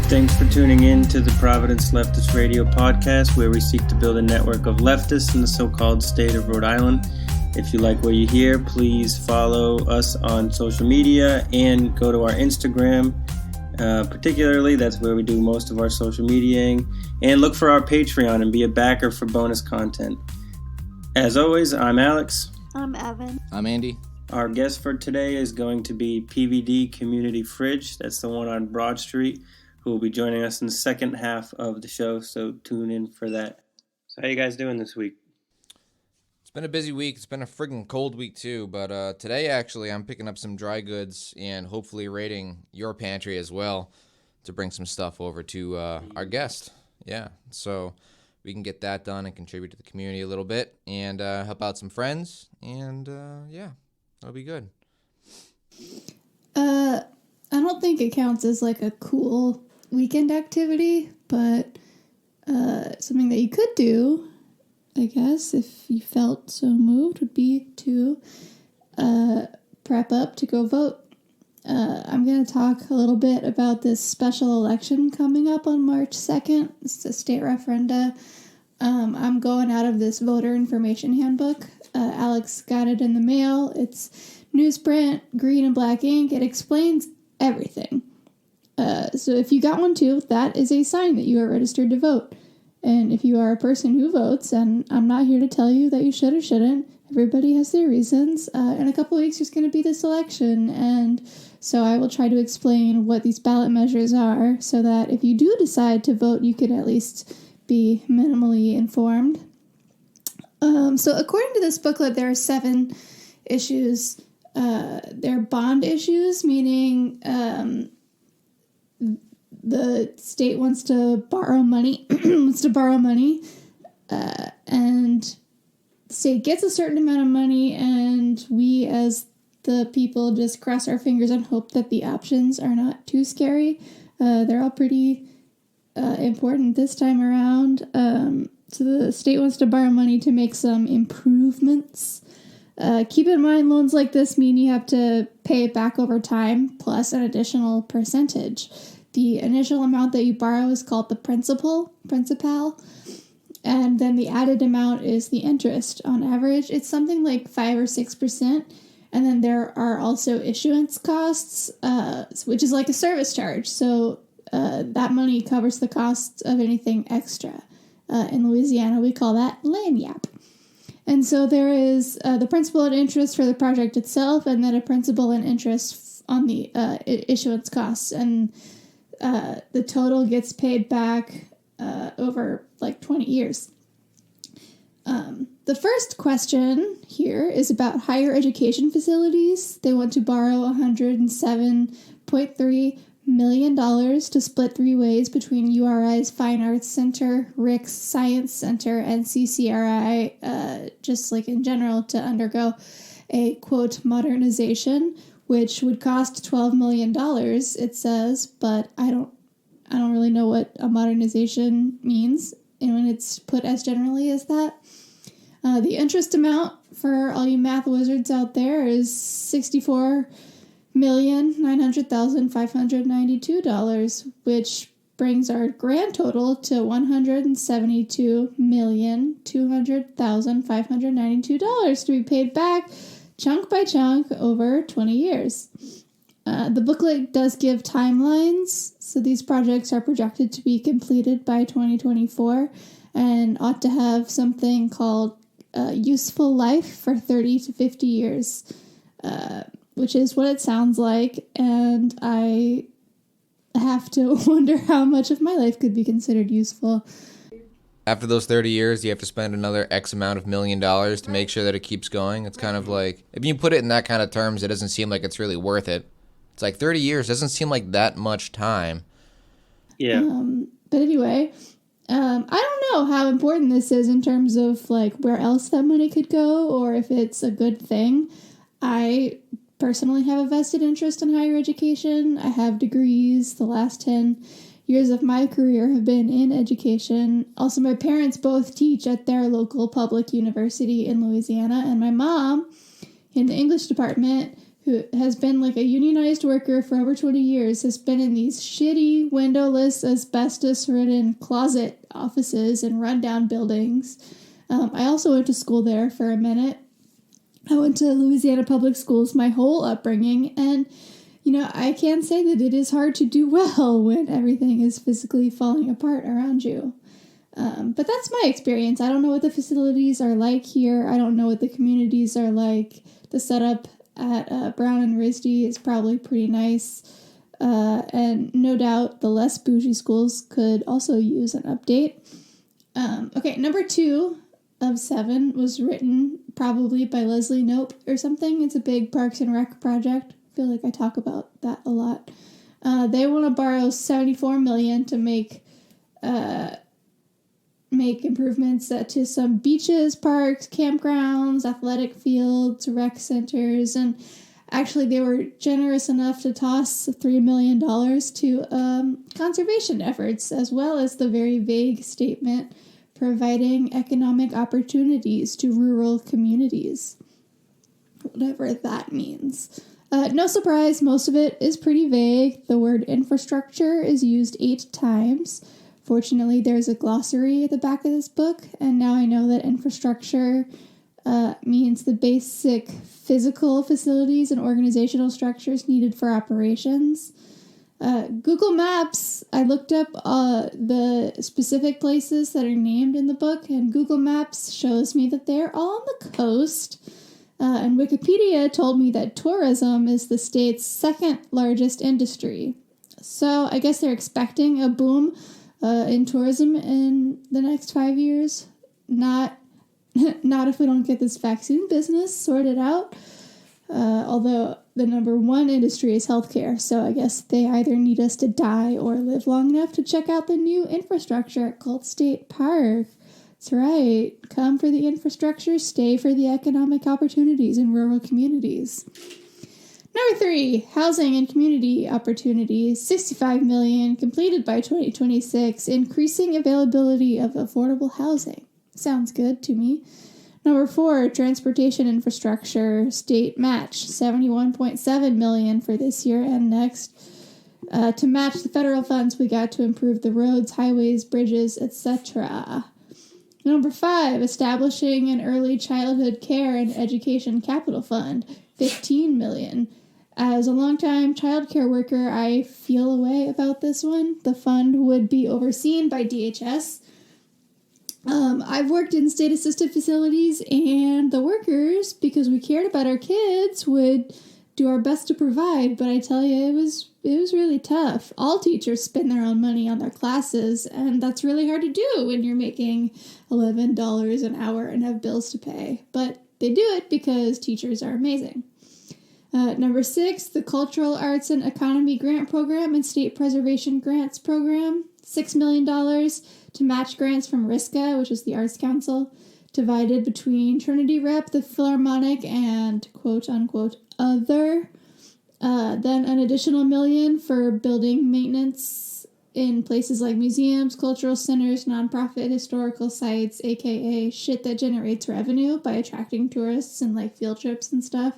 Thanks for tuning in to the Providence Leftist Radio Podcast, where we seek to build a network of leftists in the so-called state of Rhode Island. If you like what you hear, please follow us on social media and go to our Instagram. Particularly, that's where we do most of our social mediaing. And look for our Patreon and be a backer for bonus content. As always, I'm Alex. I'm Evan. I'm Andy. Our guest for today is going to be pvdcommunityfridge. That's the one on Broad Street, who will be joining us in the second half of the show, so tune in for that. So how you guys doing this week? It's been a busy week. It's been a friggin' cold week, too. But today, actually, I'm picking up some dry goods and hopefully raiding your pantry as well to bring some stuff over to our guest. Yeah, so we can get that done and contribute to the community a little bit and help out some friends. And, yeah, that'll be good. I don't think it counts as like a cool weekend activity, but something that you could do, I guess, if you felt so moved, would be to prep up to go vote. I'm going to talk a little bit about this special election coming up on March 2nd. It's the state referenda. I'm going out of this voter information handbook. Alex got it in the mail. It's newsprint, green and black ink. It explains everything. So if you got one too, that is a sign that you are registered to vote. And if you are a person who votes, and I'm not here to tell you that you should or shouldn't, everybody has their reasons. In a couple of weeks, there's going to be this election, and so I will try to explain what these ballot measures are so that if you do decide to vote, you could at least be minimally informed. So according to this booklet, there are 7 issues. They're bond issues, meaning the state wants to borrow money, and the state gets a certain amount of money, and we as the people just cross our fingers and hope that the options are not too scary. They're all pretty important this time around. So the state wants to borrow money to make some improvements. Keep in mind, loans like this mean you have to pay it back over time, plus an additional percentage. The initial amount that you borrow is called the principal, and then the added amount is the interest. On average, it's something like 5 or 6%, and then there are also issuance costs, which is like a service charge. So that money covers the costs of anything extra. In Louisiana, we call that lagniappe. And so there is the principal and interest for the project itself, and then a principal and interest on the issuance costs. And the total gets paid back over like 20 years. The first question here is about higher education facilities. They want to borrow $107.3 million to split 3 ways between URI's Fine Arts Center, Rick's Science Center, and CCRI, just like in general, to undergo a, quote, modernization, which would cost $12 million, it says, but I don't really know what a modernization means, and when it's put as generally as that. The interest amount for all you math wizards out there is $64,900,592, which brings our grand total to $172,200,592 to be paid back chunk by chunk over 20 years. The booklet does give timelines, so these projects are projected to be completed by 2024 and ought to have something called useful life for 30 to 50 years, which is what it sounds like, and I have to wonder how much of my life could be considered useful. After those 30 years, you have to spend another X amount of $1 million to make sure that it keeps going. It's kind of like, if you put it in that kind of terms, it doesn't seem like it's really worth it. It's like 30 years doesn't seem like that much time. Yeah. But anyway, I don't know how important this is in terms of like where else that money could go or if it's a good thing. I personally have a vested interest in higher education. I have degrees. The last 10 years of my career have been in education. Also, my parents both teach at their local public university in Louisiana, and my mom in the English department, who has been like a unionized worker for over 20 years, has been in these shitty, windowless, asbestos-ridden closet offices and rundown buildings. I also went to school there for a minute. I went to Louisiana Public Schools my whole upbringing, and, I can say that it is hard to do well when everything is physically falling apart around you. But that's my experience. I don't know what the facilities are like here. I don't know what the communities are like. The setup at Brown and RISD is probably pretty nice. And no doubt the less bougie schools could also use an update. Okay, number 2 of 7 was written probably by Leslie Knope or something. It's a big Parks and Rec project. I feel like I talk about that a lot. They want to borrow $74 million to make improvements to some beaches, parks, campgrounds, athletic fields, rec centers, and actually they were generous enough to toss $3 million to conservation efforts, as well as the very vague statement providing economic opportunities to rural communities. Whatever that means. No surprise, most of it is pretty vague. The word infrastructure is used 8 times. Fortunately, there's a glossary at the back of this book, and now I know that infrastructure means the basic physical facilities and organizational structures needed for operations. Google Maps, I looked up the specific places that are named in the book, and Google Maps shows me that they're all on the coast. And Wikipedia told me that tourism is the state's 2nd largest industry. So I guess they're expecting a boom in tourism in the next 5 years. Not if we don't get this vaccine business sorted out. Although the number 1 industry is healthcare, so I guess they either need us to die or live long enough to check out the new infrastructure at Colt State Park. That's right. Come for the infrastructure, stay for the economic opportunities in rural communities. Number 3, housing and community opportunities, $65 million, completed by 2026, increasing availability of affordable housing. Sounds good to me. Number 4, transportation infrastructure, state match, $71.7 million for this year and next, to match the federal funds we got to improve the roads, highways, bridges, etc. Number 5, establishing an early childhood care and education capital fund, $15 million. As a longtime child care worker, I feel a way about this one. The fund would be overseen by DHS. I've worked in state-assisted facilities, and the workers, because we cared about our kids, would do our best to provide, but I tell you, it was really tough. All teachers spend their own money on their classes, and that's really hard to do when you're making $11 an hour and have bills to pay. But they do it because teachers are amazing. Number 6, the Cultural Arts and Economy Grant Program and State Preservation Grants Program, $6 million to match grants from RISCA, which is the Arts Council, divided between Trinity Rep, the Philharmonic, and quote-unquote other. Then an additional $1 million for building maintenance in places like museums, cultural centers, nonprofit historical sites, aka shit that generates revenue by attracting tourists and like field trips and stuff.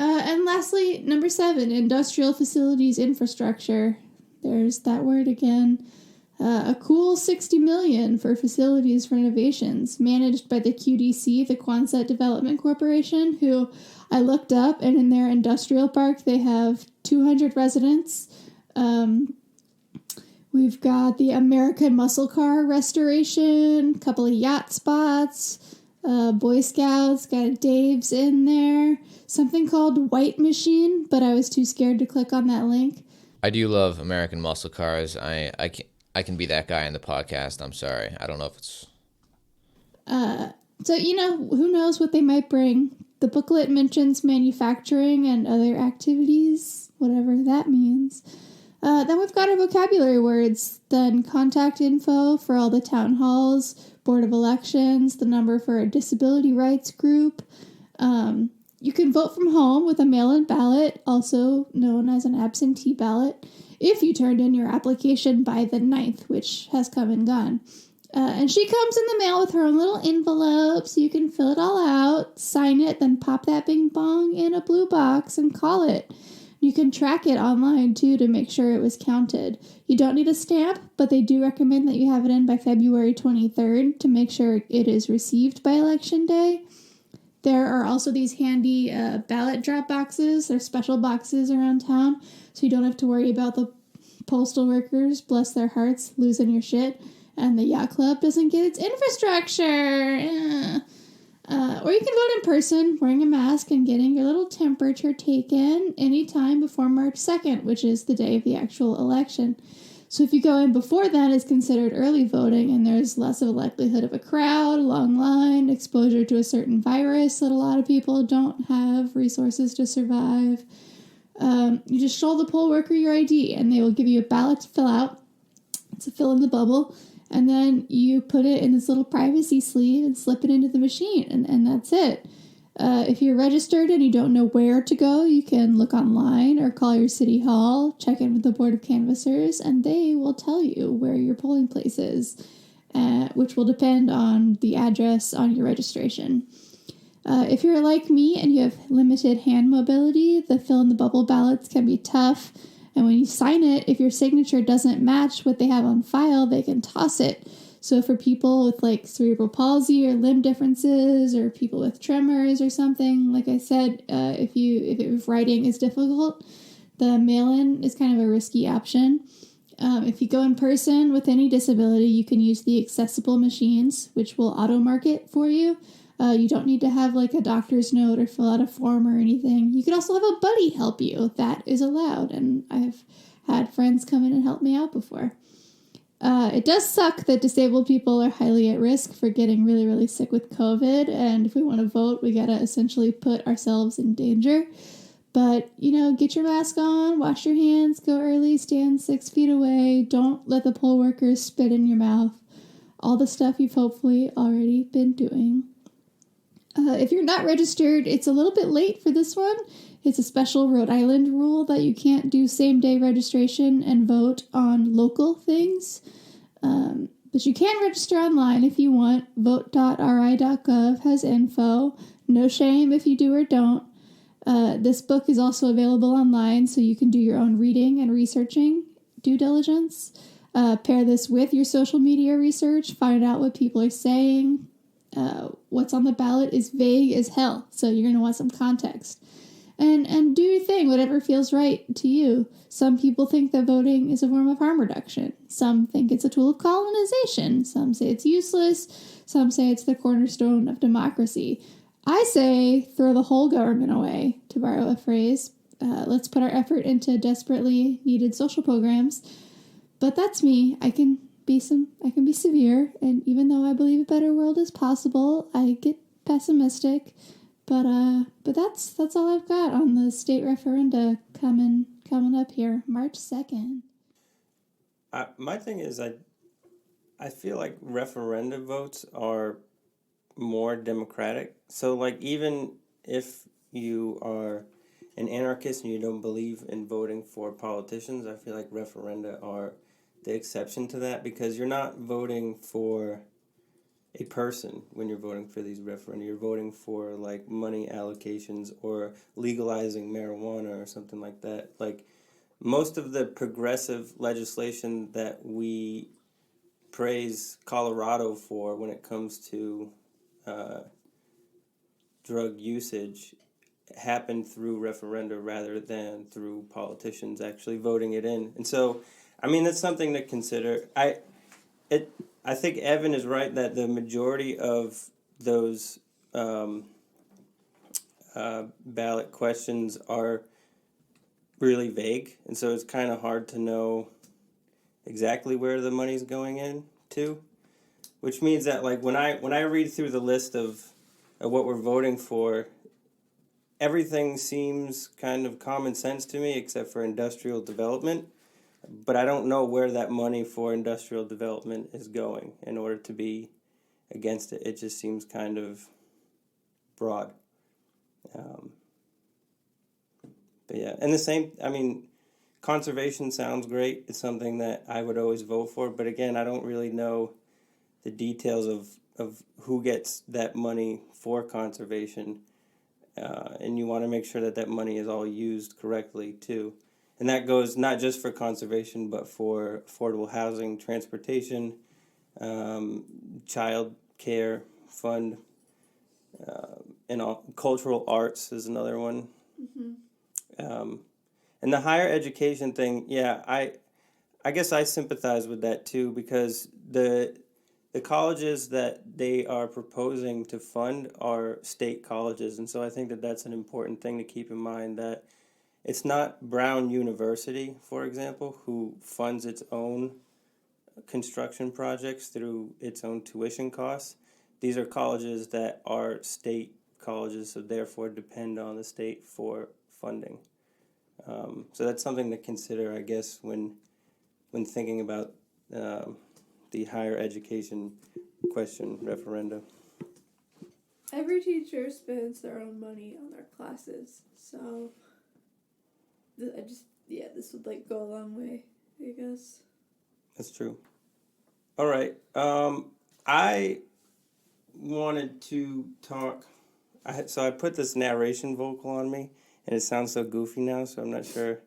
And lastly, number 7, industrial facilities infrastructure. There's that word again. A cool $60 million for facilities renovations managed by the QDC, the Quonset Development Corporation, who I looked up, and in their industrial park they have 200 residents. We've got the American Muscle Car restoration, a couple of yacht spots, Boy Scouts, got a Dave's in there, something called White Machine, but I was too scared to click on that link. I do love American muscle cars. I can be that guy in the podcast. I'm sorry. I don't know if it's... So, who knows what they might bring. The booklet mentions manufacturing and other activities, whatever that means. Then we've got our vocabulary words. Then contact info for all the town halls, Board of Elections, the number for a disability rights group. You can vote from home with a mail-in ballot, also known as an absentee ballot, if you turned in your application by the 9th, which has come and gone. And she comes in the mail with her own little envelope, so you can fill it all out, sign it, then pop that bing bong in a blue box and call it. You can track it online, too, to make sure it was counted. You don't need a stamp, but they do recommend that you have it in by February 23rd to make sure it is received by Election Day. There are also these handy ballot drop boxes. They're special boxes around town, so you don't have to worry about the postal workers, bless their hearts, losing your shit. And the yacht club doesn't get its infrastructure. Or you can vote in person, wearing a mask and getting your little temperature taken anytime before March 2nd, which is the day of the actual election. So if you go in before then, it's considered early voting, and there's less of a likelihood of a crowd, a long line, exposure to a certain virus that a lot of people don't have resources to survive. You just show the poll worker your ID, and they will give you a ballot to fill out. It's a fill in the bubble. And then you put it in this little privacy sleeve and slip it into the machine, and that's it. If you're registered and you don't know where to go, you can look online or call your city hall, check in with the Board of Canvassers, and they will tell you where your polling place is, which will depend on the address on your registration. If you're like me and you have limited hand mobility, the fill-in-the-bubble ballots can be tough. And when you sign it, if your signature doesn't match what they have on file, they can toss it. So for people with like cerebral palsy or limb differences or people with tremors or something, like I said, if writing is difficult, the mail-in is kind of a risky option. If you go in person with any disability, you can use the accessible machines, which will auto-mark it for you. You don't need to have like a doctor's note or fill out a form or anything. You can also have a buddy help you. That is allowed, and I've had friends come in and help me out before. It does suck that disabled people are highly at risk for getting really, really sick with COVID, and if we want to vote, we gotta essentially put ourselves in danger. But, get your mask on, wash your hands, go early, stand 6 feet away, don't let the poll workers spit in your mouth. All the stuff you've hopefully already been doing. If you're not registered, it's a little bit late for this one. It's a special Rhode Island rule that you can't do same-day registration and vote on local things. But you can register online if you want. Vote.ri.gov has info. No shame if you do or don't. This book is also available online, so you can do your own reading and researching due diligence. Pair this with your social media research. Find out what people are saying. What's on the ballot is vague as hell, so you're going to want some context. And do your thing, whatever feels right to you. Some people think that voting is a form of harm reduction. Some think it's a tool of colonization. Some say it's useless. Some say it's the cornerstone of democracy. I say throw the whole government away, to borrow a phrase. Let's put our effort into desperately needed social programs. But that's me. I can be severe, and even though I believe a better world is possible, I get pessimistic. But that's all I've got on the state referenda coming up here, March 2nd. My thing is, I feel like referenda votes are more democratic. So, like, even if you are an anarchist and you don't believe in voting for politicians, I feel like referenda are the exception to that, because you're not voting for a person when you're voting for these referenda. You're voting for, like, money allocations or legalizing marijuana or something like that. Like, most of the progressive legislation that we praise Colorado for when it comes to drug usage happened through referenda rather than through politicians actually voting it in. And so, I mean, that's something to consider. I think Evan is right that the majority of those ballot questions are really vague, and so it's kind of hard to know exactly where the money's going into, which means that, like, when I read through the list of what we're voting for, everything seems kind of common sense to me except for industrial development, but I don't know where that money for industrial development is going in order to be against it. It just seems kind of broad. But yeah, and the same, I mean, conservation sounds great. It's something that I would always vote for, but again, I don't really know the details of who gets that money for conservation, and you want to make sure that that money is all used correctly too. And that goes not just for conservation, but for affordable housing, transportation, child care fund, and all, cultural arts is another one. And the higher education thing, yeah, I guess I sympathize with that too, because the colleges that they are proposing to fund are state colleges, and so I think that that's an important thing to keep in mind, that it's not Brown University, for example, who funds its own construction projects through its own tuition costs. These are colleges that are state colleges, so therefore depend on the state for funding. So that's something to consider, I guess, when thinking about the higher education question referenda. Every teacher spends their own money on their classes, so this would like go a long way, I guess. That's true. All right. I wanted to talk. I put this narration vocal on me, and it sounds so goofy now, so I'm not sure.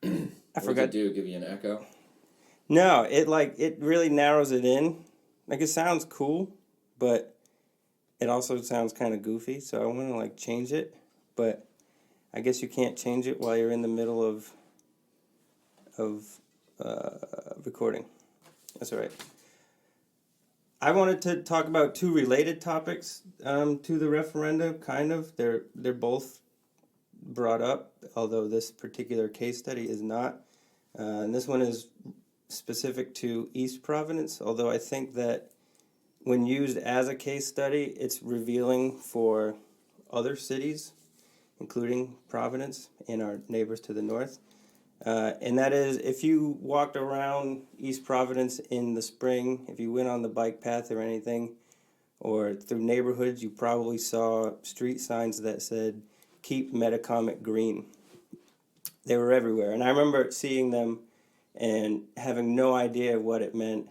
I forgot. What does it do? Give you an echo? No, it really narrows it in. Like, it sounds cool, but it also sounds kind of goofy, so I want to change it, but I guess you can't change it while you're in the middle of recording. That's all right. I wanted to talk about two related topics to the referenda, kind of. They're both brought up, although this particular case study is not. And this one is specific to East Providence, although I think that when used as a case study, it's revealing for other cities, including Providence and our neighbors to the north. And that is, if you walked around East Providence in the spring, if you went on the bike path or anything, or through neighborhoods, you probably saw street signs that said, "Keep Metacomet green." They were everywhere. And I remember seeing them and having no idea what it meant,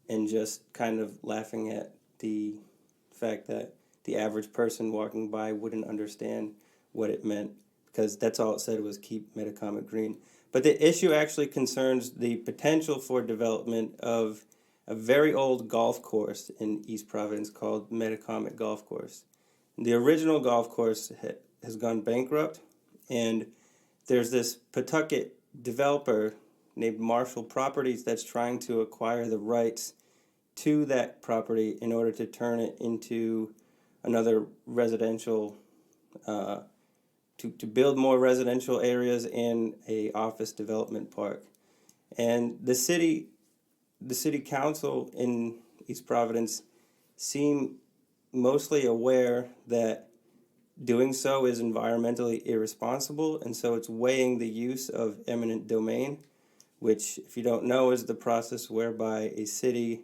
and just kind of laughing at the fact that the average person walking by wouldn't understand what it meant, because that's all it said was "Keep Metacomet green." But the issue actually concerns the potential for development of a very old golf course in East Providence called Metacomet Golf Course. The original golf course has gone bankrupt, and there's this Pawtucket developer named Marshall Properties that's trying to acquire the rights to that property in order to turn it into another residential, to build more residential areas and a office development park. And the city council in East Providence seem mostly aware that doing so is environmentally irresponsible, and so it's weighing the use of eminent domain, which, if you don't know, is the process whereby a city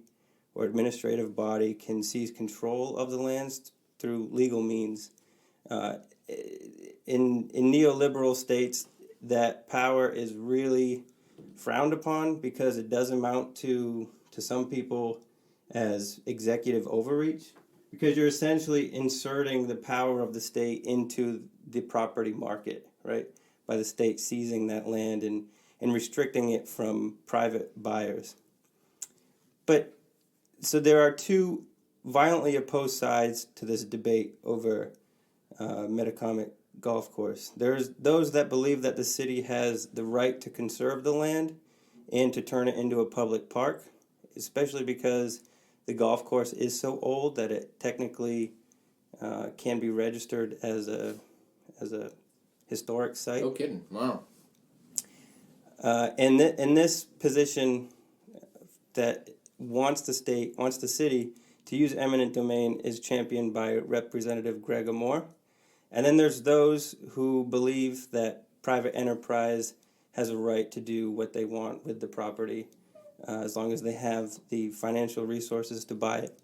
or administrative body can seize control of the lands through legal means. In neoliberal states, that power is really frowned upon because it does amount to some people as executive overreach, because you're essentially inserting the power of the state into the property market, right? By the state seizing that land and restricting it from private buyers. But so there are two violently opposed sides to this debate over Metacomet Golf Course. There's those that believe that the city has the right to conserve the land and to turn it into a public park, especially because the golf course is so old that it technically can be registered as a historic site. No kidding. Wow. And this position that wants the city to use eminent domain is championed by Representative Greg Moore. And then there's those who believe that private enterprise has a right to do what they want with the property, as long as they have the financial resources to buy it.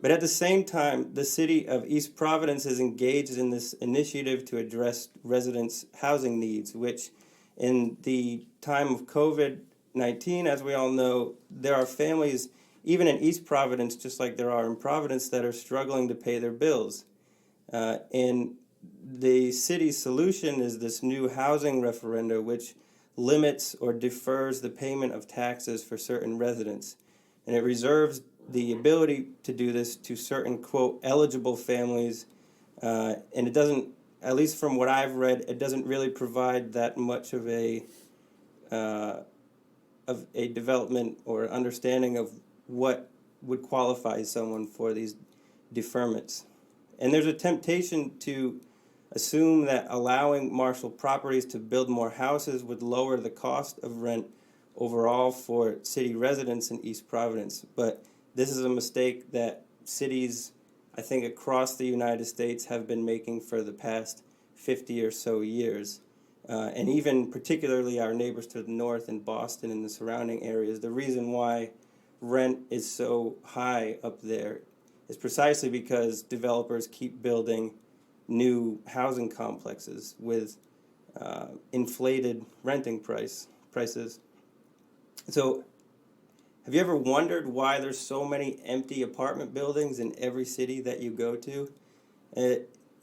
But at the same time, the city of East Providence is engaged in this initiative to address residents' housing needs, which in the time of COVID-19, as we all know, there are families even in East Providence, just like there are in Providence, that are struggling to pay their bills. And the city's solution is this new housing referenda, which limits or defers the payment of taxes for certain residents. And it reserves the ability to do this to certain, quote, eligible families. And it doesn't, at least from what I've read, it doesn't really provide that much of a development or understanding of what would qualify someone for these deferments. And there's a temptation to assume that allowing Marshall Properties to build more houses would lower the cost of rent overall for city residents in East Providence. But this is a mistake that cities, I think, across the United States have been making for the past 50 or so years. And even particularly our neighbors to the north in Boston and the surrounding areas, the reason why rent is so high up there is precisely because developers keep building new housing complexes with inflated renting prices. So have you ever wondered why there's so many empty apartment buildings in every city that you go to?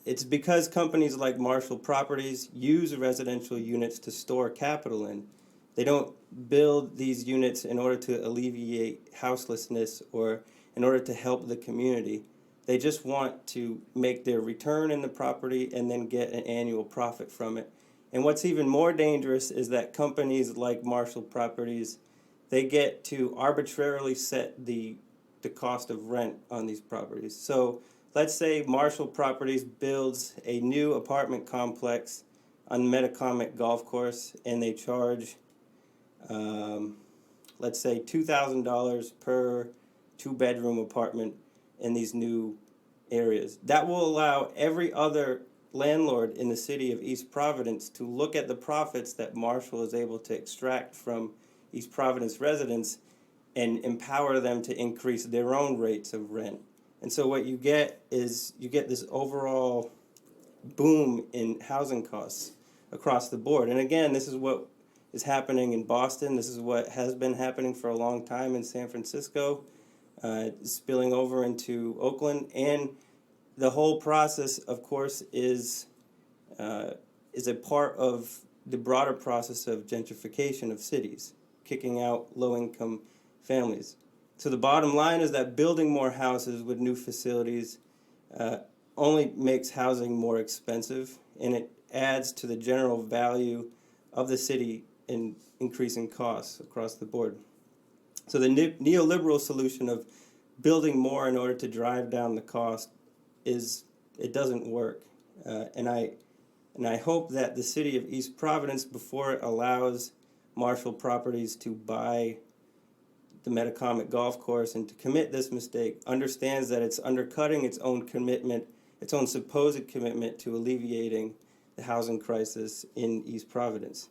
It's because companies like Marshall Properties use residential units to store capital in. They don't build these units in order to alleviate houselessness or in order to help the community. They just want to make their return in the property and then get an annual profit from it. And what's even more dangerous is that companies like Marshall Properties, they get to arbitrarily set the cost of rent on these properties. So let's say Marshall Properties builds a new apartment complex on Metacomet golf course, and they charge, let's say, $2,000 per two-bedroom apartment in these new areas. That will allow every other landlord in the city of East Providence to look at the profits that Marshall is able to extract from East Providence residents and empower them to increase their own rates of rent. And so what you get is you get this overall boom in housing costs across the board. And again, this is what is happening in Boston. This is what has been happening for a long time in San Francisco, spilling over into Oakland. And the whole process, of course, is a part of the broader process of gentrification of cities, kicking out low-income families. So the bottom line is that building more houses with new facilities only makes housing more expensive, and it adds to the general value of the city in increasing costs across the board. So the neoliberal solution of building more in order to drive down the cost it doesn't work. And I hope that the city of East Providence, before it allows Marshall Properties to buy the Metacomet golf course and to commit this mistake, understands that it's undercutting its own commitment, its own supposed commitment to alleviating the housing crisis in East Providence.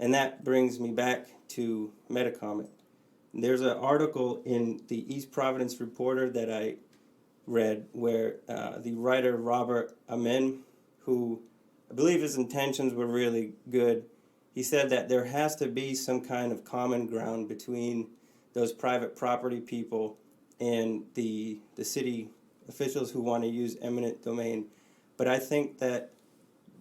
And that brings me back to Metacomet. There's an article in the East Providence Reporter that I read where the writer Robert Amen, who I believe his intentions were really good, he said that there has to be some kind of common ground between those private property people and the city officials who want to use eminent domain. But I think that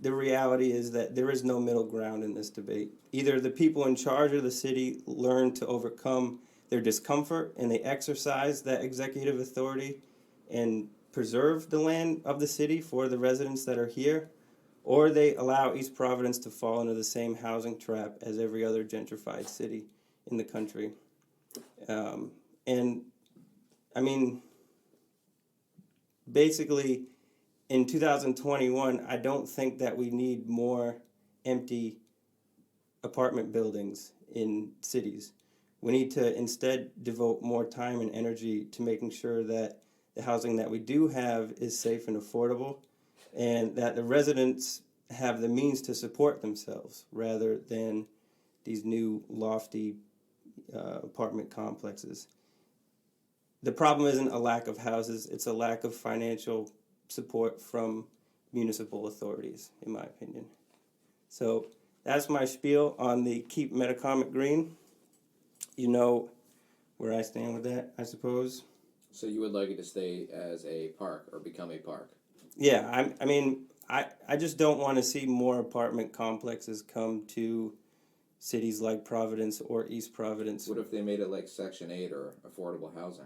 the reality is that there is no middle ground in this debate. Either the people in charge of the city learn to overcome their discomfort and they exercise that executive authority and preserve the land of the city for the residents that are here, or they allow East Providence to fall into the same housing trap as every other gentrified city in the country. And I mean, basically, in 2021, I don't think that we need more empty apartment buildings in cities. We need to instead devote more time and energy to making sure that the housing that we do have is safe and affordable, and that the residents have the means to support themselves rather than these new lofty apartment complexes. The problem isn't a lack of houses, it's a lack of financial support from municipal authorities, in my opinion. So that's my spiel on the Keep Metacomet Green. You know where I stand with that, I suppose. So you would like it to stay as a park or become a park? Yeah, I just don't want to see more apartment complexes come to cities like Providence or East Providence. What if they made it like Section 8 or affordable housing?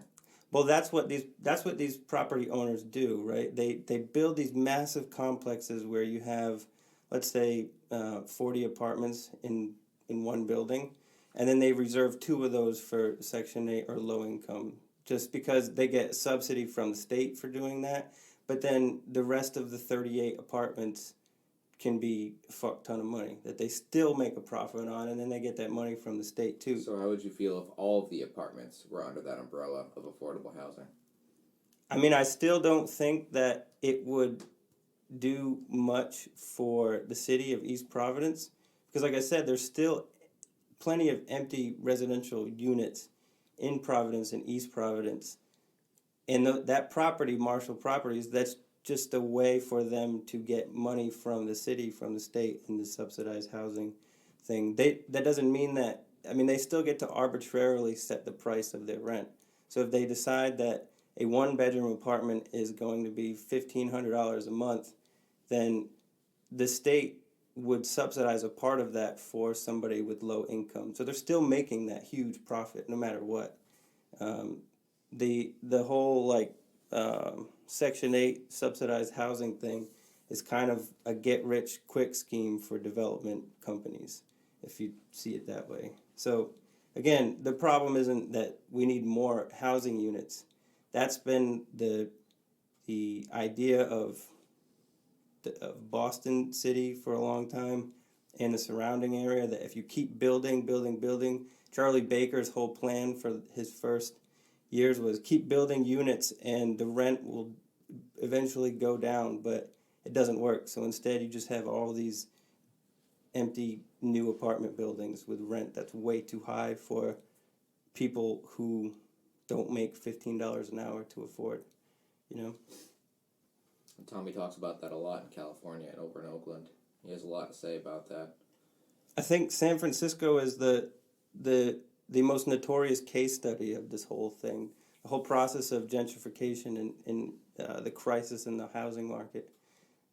Well, that's what these property owners do, right? They build these massive complexes where you have, let's say, 40 apartments in one building, and then they reserve 2 of those for Section 8 or low income, just because they get subsidy from the state for doing that. But then the rest of the 38 apartments can be a fuck ton of money that they still make a profit on, and then they get that money from the state too. So how would you feel if all of the apartments were under that umbrella of affordable housing? I mean, I still don't think that it would do much for the city of East Providence, because like I said, there's still plenty of empty residential units in Providence and East Providence. And that property, Marshall Properties, that's just a way for them to get money from the city, from the state, in the subsidized housing thing. That doesn't mean that, I mean, they still get to arbitrarily set the price of their rent. So if they decide that a 1-bedroom apartment is going to be $1,500 a month, then the state would subsidize a part of that for somebody with low income. So they're still making that huge profit no matter what. The whole Section 8 subsidized housing thing is kind of a get-rich-quick scheme for development companies, if you see it that way. So, again, the problem isn't that we need more housing units. That's been the idea of Boston City for a long time and the surrounding area, that if you keep building, Charlie Baker's whole plan for his first years was keep building units and the rent will eventually go down, but it doesn't work. So instead you just have all these empty new apartment buildings with rent that's way too high for people who don't make $15 an hour to afford, you know? And Tommy talks about that a lot in California and over in Oakland. He has a lot to say about that. I think San Francisco is the most notorious case study of this whole thing, the whole process of gentrification and the crisis in the housing market.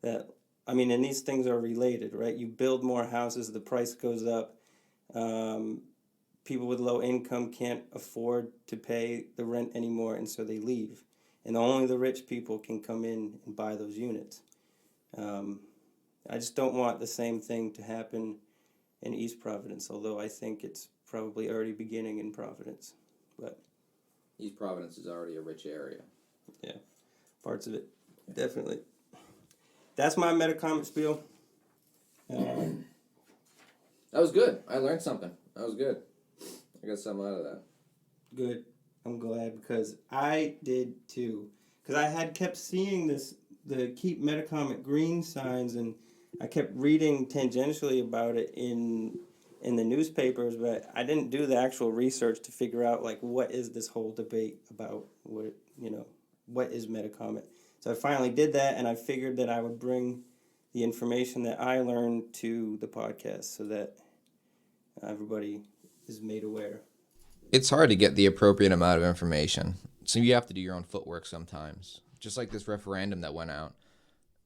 That, I mean, and these things are related, right? You build more houses, the price goes up. People with low income can't afford to pay the rent anymore, and so they leave. And only the rich people can come in and buy those units. I just don't want the same thing to happen in East Providence, although I think it's probably already beginning in Providence. But East Providence is already a rich area. yeah, parts of it, definitely. That's my Metacomet spiel. That was good. I learned something. That was good. I got something out of that. Good. I'm glad, because I did too. Because I had kept seeing the Keep Metacomet green signs, and I kept reading tangentially about it in the newspapers, but I didn't do the actual research to figure out like what is this whole debate about, what is Metacomet. So I finally did that, and I figured that I would bring the information that I learned to the podcast so that everybody is made aware. It's hard to get the appropriate amount of information, so you have to do your own footwork sometimes. Just like this referendum that went out.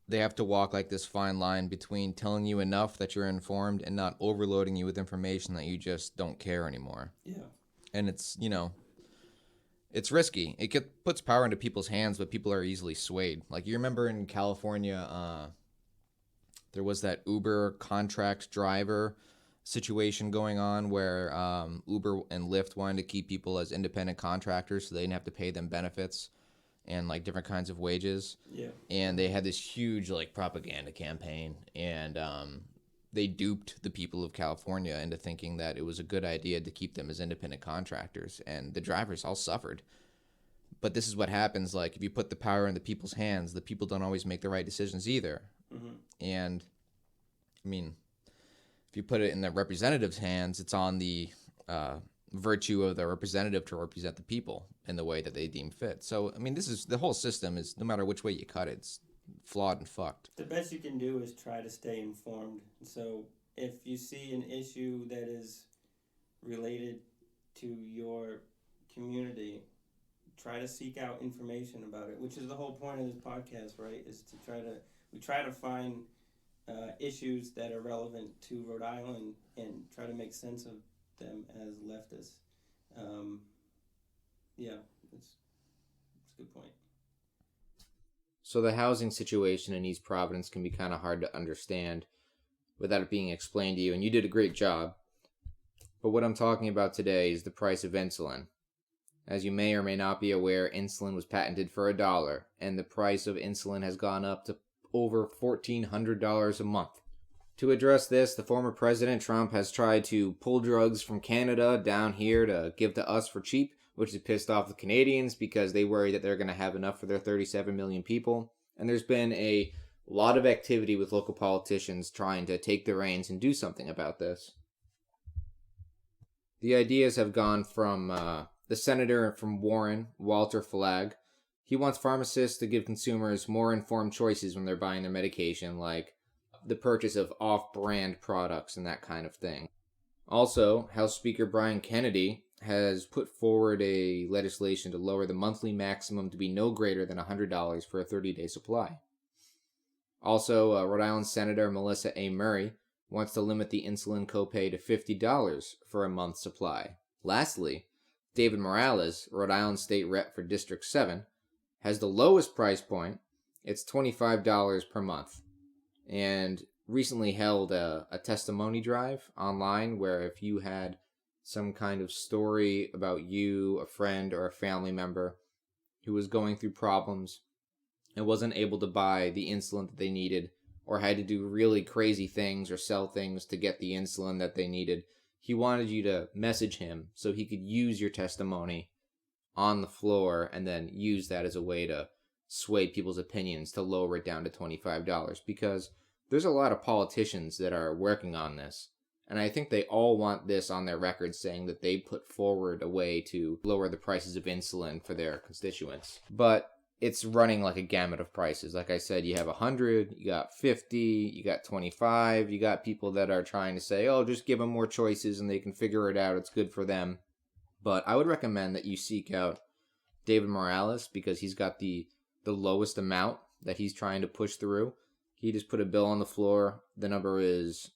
They have to walk like this fine line between telling you enough that you're informed and not overloading you with information that you just don't care anymore. Yeah. And it's, it's risky. It puts power into people's hands, but people are easily swayed. Like, you remember in California, there was that Uber contract driver situation going on where Uber and Lyft wanted to keep people as independent contractors so they didn't have to pay them benefits and like different kinds of wages. Yeah. And they had this huge like propaganda campaign, and they duped the people of California into thinking that it was a good idea to keep them as independent contractors, and the drivers all suffered. But this is what happens, like, if you put the power in the people's hands, the people don't always make the right decisions either. Mm-hmm. And I mean, if you put it in the representative's hands, it's on the virtue of the representative to represent the people in the way that they deem fit. So, I mean, this is, the whole system is, no matter which way you cut it, it's flawed and fucked. The best you can do is try to stay informed. So if you see an issue that is related to your community, try to seek out information about it, which is the whole point of this podcast, right? Is to try to find issues that are relevant to Rhode Island and try to make sense of them as leftists. Yeah, it's a good point. So the housing situation in East Providence can be kind of hard to understand without it being explained to you, and you did a great job. But what I'm talking about today is the price of insulin. As you may or may not be aware, insulin was patented for $1, and the price of insulin has gone up to over $1,400 a month. To address this, the former President Trump has tried to pull drugs from Canada down here to give to us for cheap, which has pissed off the Canadians because they worry that they're going to have enough for their 37 million people. And there's been a lot of activity with local politicians trying to take the reins and do something about this. The ideas have gone from the senator from Warren, Walter Flagg. He wants pharmacists to give consumers more informed choices when they're buying their medication, like the purchase of off-brand products and that kind of thing. Also, House Speaker Brian Kennedy has put forward a legislation to lower the monthly maximum to be no greater than $100 for a 30-day supply. Also, Rhode Island Senator Melissa A. Murray wants to limit the insulin copay to $50 for a month's supply. Lastly, David Morales, Rhode Island State Rep for District 7, has the lowest price point. It's $25 per month. And recently held a testimony drive online where if you had some kind of story about you, a friend, or a family member who was going through problems and wasn't able to buy the insulin that they needed, or had to do really crazy things or sell things to get the insulin that they needed, he wanted you to message him so he could use your testimony on the floor and then use that as a way to sway people's opinions to lower it down to $25, because there's a lot of politicians that are working on this. And I think they all want this on their record saying that they put forward a way to lower the prices of insulin for their constituents. But it's running like a gamut of prices. Like I said, you have 100, you got 50, you got 25, you got people that are trying to say, oh, just give them more choices and they can figure it out. It's good for them. But I would recommend that you seek out David Morales because he's got the lowest amount that he's trying to push through. He just put a bill on the floor. The number is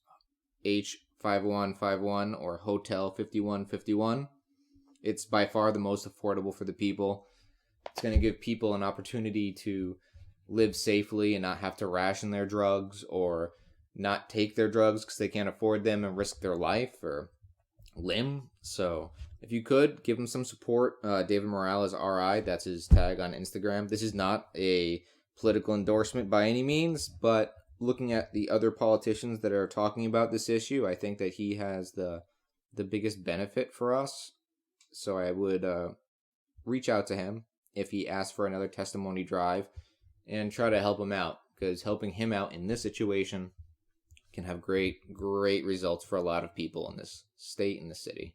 H5151 or Hotel 5151. It's by far the most affordable for the people. It's going to give people an opportunity to live safely and not have to ration their drugs or not take their drugs because they can't afford them and risk their life or limb. So if you could, give him some support. David Morales RI, that's his tag on Instagram. This is not a political endorsement by any means, but looking at the other politicians that are talking about this issue, I think that he has the biggest benefit for us. So I would reach out to him if he asks for another testimony drive and try to help him out, because helping him out in this situation can have great results for a lot of people in this state and the city.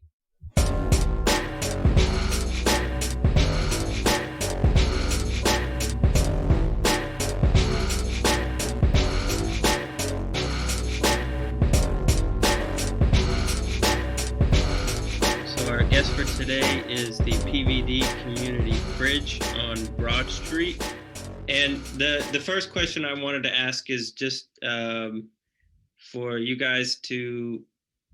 Our guest for today is the PVD Community Fridge on Broad Street. And the first question I wanted to ask is just for you guys to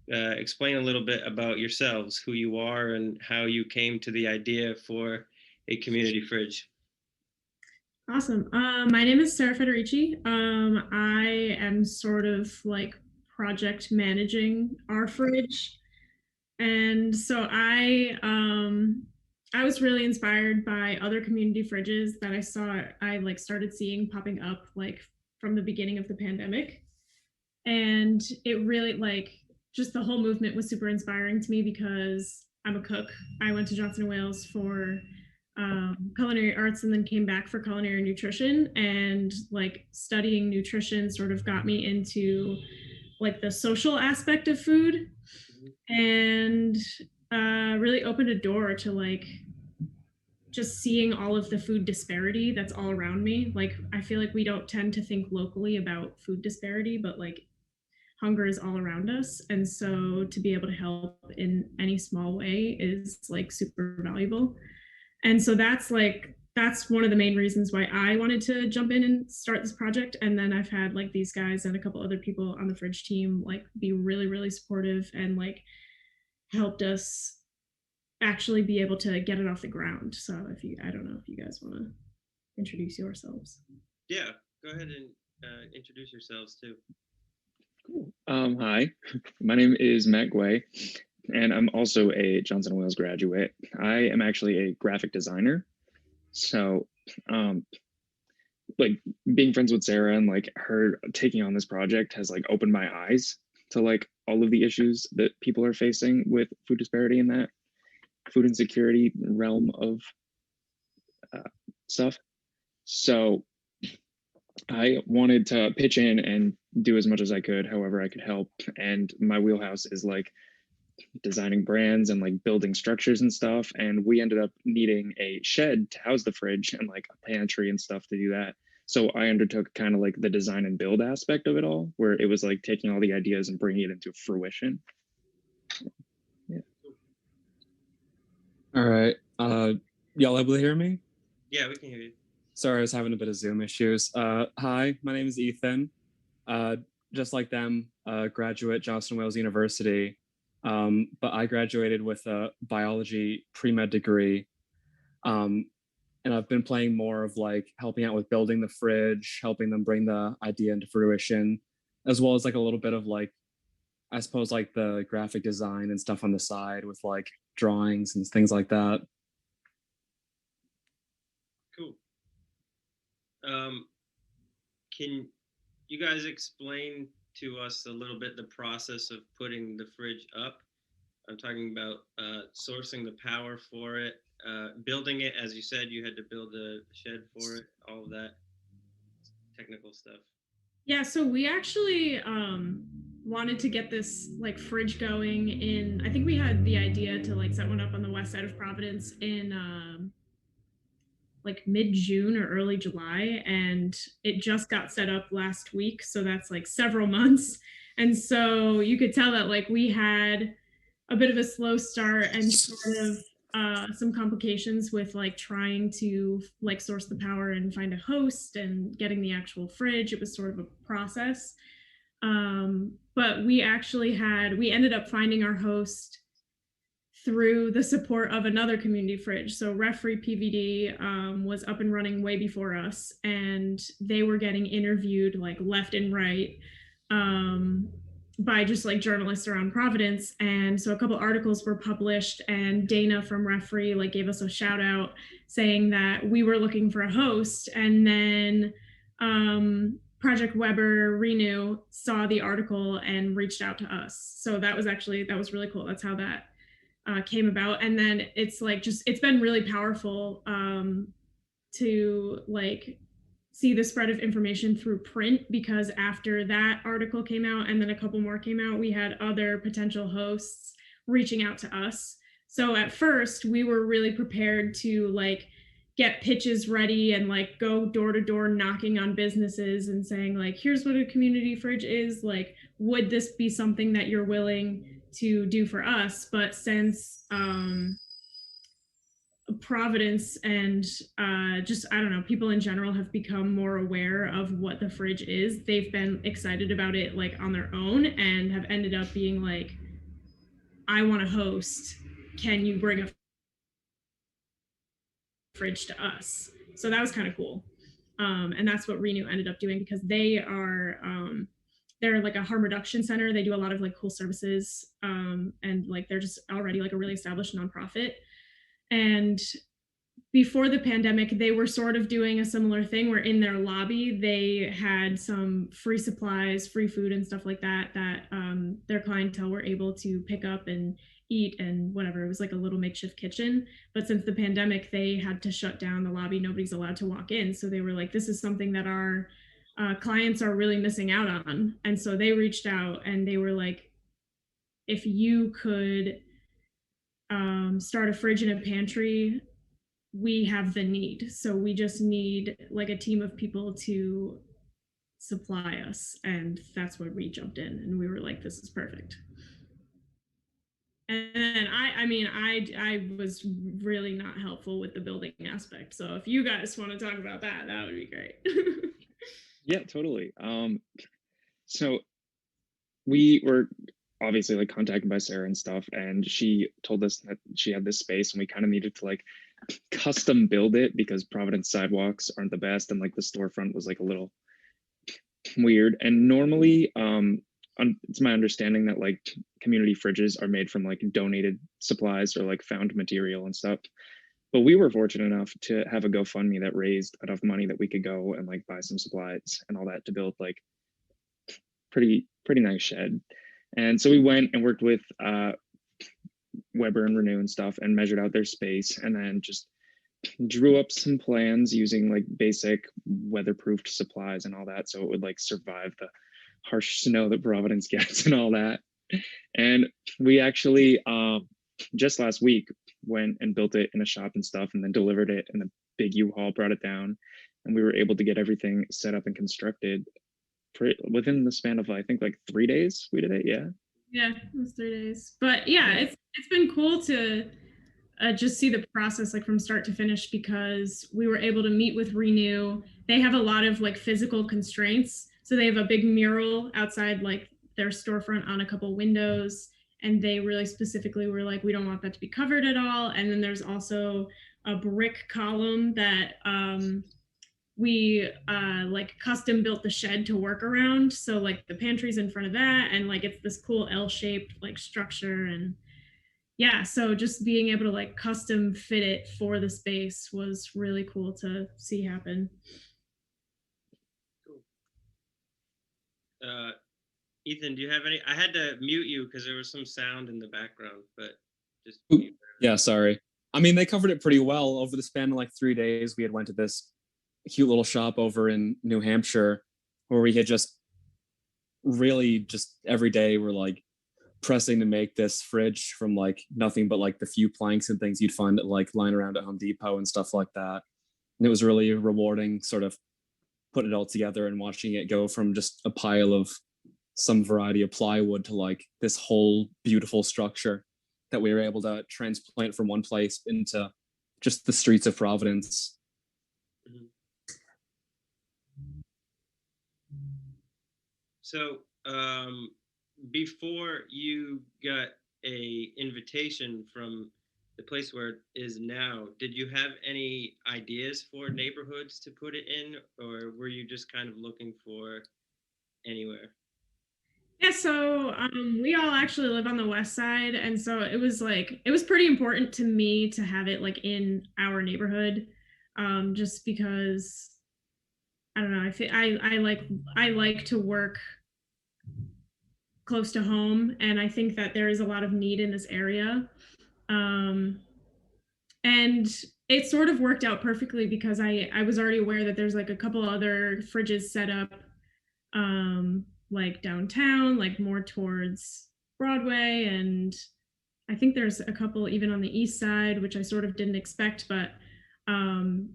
explain a little bit about yourselves, who you are and how you came to the idea for a community fridge. Awesome. My name is Sarah Federici. I am sort of like project managing our fridge. And so I was really inspired by other community fridges that I started seeing popping up like from the beginning of the pandemic. And it really just the whole movement was super inspiring to me because I'm a cook. I went to Johnson & Wales for culinary arts and then came back for culinary nutrition, and like studying nutrition sort of got me into like the social aspect of food and really opened a door to like just seeing all of the food disparity that's all around me. Like I feel like we don't tend to think locally about food disparity, but like hunger is all around us. And so to be able to help in any small way is like super valuable. And so that's one of the main reasons why I wanted to jump in and start this project. And then I've had like these guys and a couple other people on the Fridge team like be really, really supportive and like helped us actually be able to get it off the ground. So I don't know if you guys want to introduce yourselves. Yeah, go ahead and introduce yourselves too. Cool. Hi, my name is Matt Guay, and I'm also a Johnson & Wales graduate. I am actually a graphic designer. So, like being friends with Sarah and like her taking on this project has like opened my eyes to like all of the issues that people are facing with food disparity in that food insecurity realm of stuff. So I wanted to pitch in and do as much as I could, however I could help. And my wheelhouse is like designing brands and like building structures and stuff. And we ended up needing a shed to house the fridge and like a pantry and stuff to do that. So I undertook kind of like the design and build aspect of it all, where it was like taking all the ideas and bringing it into fruition. Yeah. All right. Y'all able to hear me? Yeah, we can hear you. Sorry, I was having a bit of Zoom issues. Hi, my name is Ethan. Just like them, graduate Johnson Wales University. But I graduated with a biology pre-med degree. And I've been playing more of like helping out with building the fridge, helping them bring the idea into fruition, as well as like a little bit of like, I suppose like the graphic design and stuff on the side with like drawings and things like that. Cool. Can you guys explain to us a little bit the process of putting the fridge up? I'm talking about sourcing the power for it, building it. As you said, you had to build a shed for it, all of that technical stuff. Yeah, so we actually wanted to get this like fridge going in, I think we had the idea to like set one up on the west side of Providence in like mid-June or early July, and it just got set up last week, so that's like several months. And so you could tell that like we had a bit of a slow start and sort of some complications with like trying to like source the power and find a host and getting the actual fridge. It was sort of a process. But we ended up finding our host through the support of another community fridge. So PVD was up and running way before us, and they were getting interviewed like left and right by just like journalists around Providence. And so a couple articles were published, and Dana from Referee like gave us a shout out saying that we were looking for a host. And then Project Weber Renew saw the article and reached out to us. So that was really cool. That's how that came about. And then it's been really powerful to like see the spread of information through print, because after that article came out and then a couple more came out, we had other potential hosts reaching out to us. So at first we were really prepared to like get pitches ready and like go door to door knocking on businesses and saying like, here's what a community fridge is, like, would this be something that you're willing to do for us? But since Providence and just, I don't know, people in general have become more aware of what the fridge is, they've been excited about it like on their own and have ended up being like, I want to host, can you bring a fridge to us? So that was kind of cool. And that's what Renew ended up doing, because they're like a harm reduction center. They do a lot of like cool services, and like they're just already like a really established nonprofit. And before the pandemic, they were sort of doing a similar thing where in their lobby, they had some free supplies, free food and stuff like that, their clientele were able to pick up and eat and whatever. It was like a little makeshift kitchen. But since the pandemic, they had to shut down the lobby. Nobody's allowed to walk in. So they were like, this is something that our clients are really missing out on. And so they reached out and they were like, if you could start a fridge and a pantry, we have the need. So we just need like a team of people to supply us, and that's where we jumped in, and we were like, this is perfect. And I was really not helpful with the building aspect, so if you guys want to talk about that, that would be great. Yeah, totally. So we were obviously like contacted by Sarah and stuff, and she told us that she had this space and we kind of needed to like custom build it because Providence sidewalks aren't the best, and like the storefront was like a little weird. And normally it's my understanding that like community fridges are made from like donated supplies or like found material and stuff, but we were fortunate enough to have a GoFundMe that raised enough money that we could go and like buy some supplies and all that to build like pretty nice shed. And so we went and worked with Weber and Renew and stuff and measured out their space, and then just drew up some plans using like basic weatherproofed supplies and all that, so it would like survive the harsh snow that Providence gets and all that. And we actually just last week went and built it in a shop and stuff, and then delivered it in a big U-Haul, brought it down, and we were able to get everything set up and constructed within the span of I think like 3 days. We did it. Yeah, it was 3 days. But yeah, it's been cool to just see the process like from start to finish, because we were able to meet with Renew. They have a lot of like physical constraints, so they have a big mural outside like their storefront on a couple windows, and they really specifically were like, we don't want that to be covered at all. And then there's also a brick column that we like custom built the shed to work around, so like the pantry's in front of that, and like it's this cool L-shaped like structure. And yeah, so just being able to like custom fit it for the space was really cool to see happen. Cool. Ethan, do you have any? I had to mute you because there was some sound in the background, but just yeah, sorry. I mean, they covered it pretty well over the span of like 3 days. We had went to this cute little shop over in New Hampshire where we had just really just every day we're like pressing to make this fridge from like nothing but like the few planks and things you'd find like lying around at Home Depot and stuff like that. And it was really rewarding sort of putting it all together and watching it go from just a pile of some variety of plywood to like this whole beautiful structure that we were able to transplant from one place into just the streets of Providence. Mm-hmm. So before you got a invitation from the place where it is now, did you have any ideas for neighborhoods to put it in, or were you just kind of looking for anywhere? Yeah, so we all actually live on the west side, and so it was pretty important to me to have it like in our neighborhood, just because I don't know, I like to work close to home, and I think that there is a lot of need in this area. And it sort of worked out perfectly because I was already aware that there's like a couple other fridges set up like downtown, like more towards Broadway, and I think there's a couple even on the east side, which I sort of didn't expect, but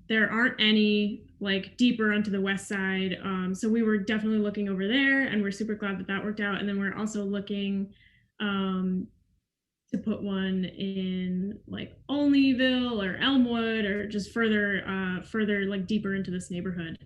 there aren't any like deeper onto the west side. So we were definitely looking over there, and we're super glad that that worked out. And then we're also looking to put one in like Olneyville or Elmwood, or just further like deeper into this neighborhood.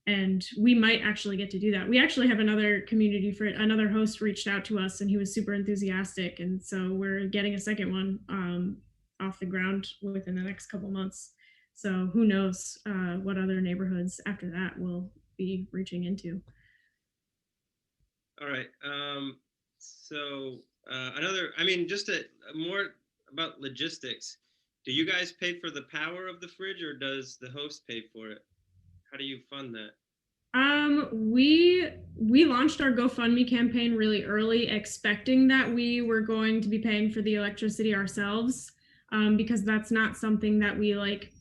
And we might actually get to do that. We actually have another another host reached out to us, and he was super enthusiastic. And so we're getting a second one off the ground within the next couple months. So who knows what other neighborhoods after that we'll be reaching into. All right. Just more about logistics. Do you guys pay for the power of the fridge, or does the host pay for it? How do you fund that? We launched our GoFundMe campaign really early, expecting that we were going to be paying for the electricity ourselves, because that's not something that we like.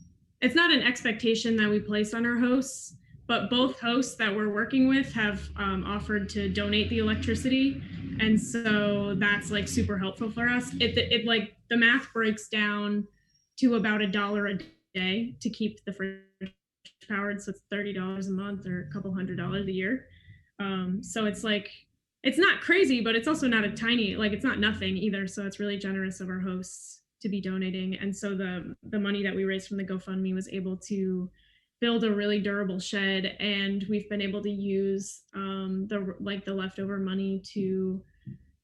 It's not an expectation that we place on our hosts, but both hosts that we're working with have offered to donate the electricity, and so that's like super helpful for us. It like the math breaks down to about $1 a day to keep the fridge powered, so it's $30 a month or a couple $100 a year. So it's like, it's not crazy, but it's also not a tiny, like it's not nothing either. So it's really generous of our hosts to be donating. And so the money that we raised from the GoFundMe was able to build a really durable shed, and we've been able to use the leftover money to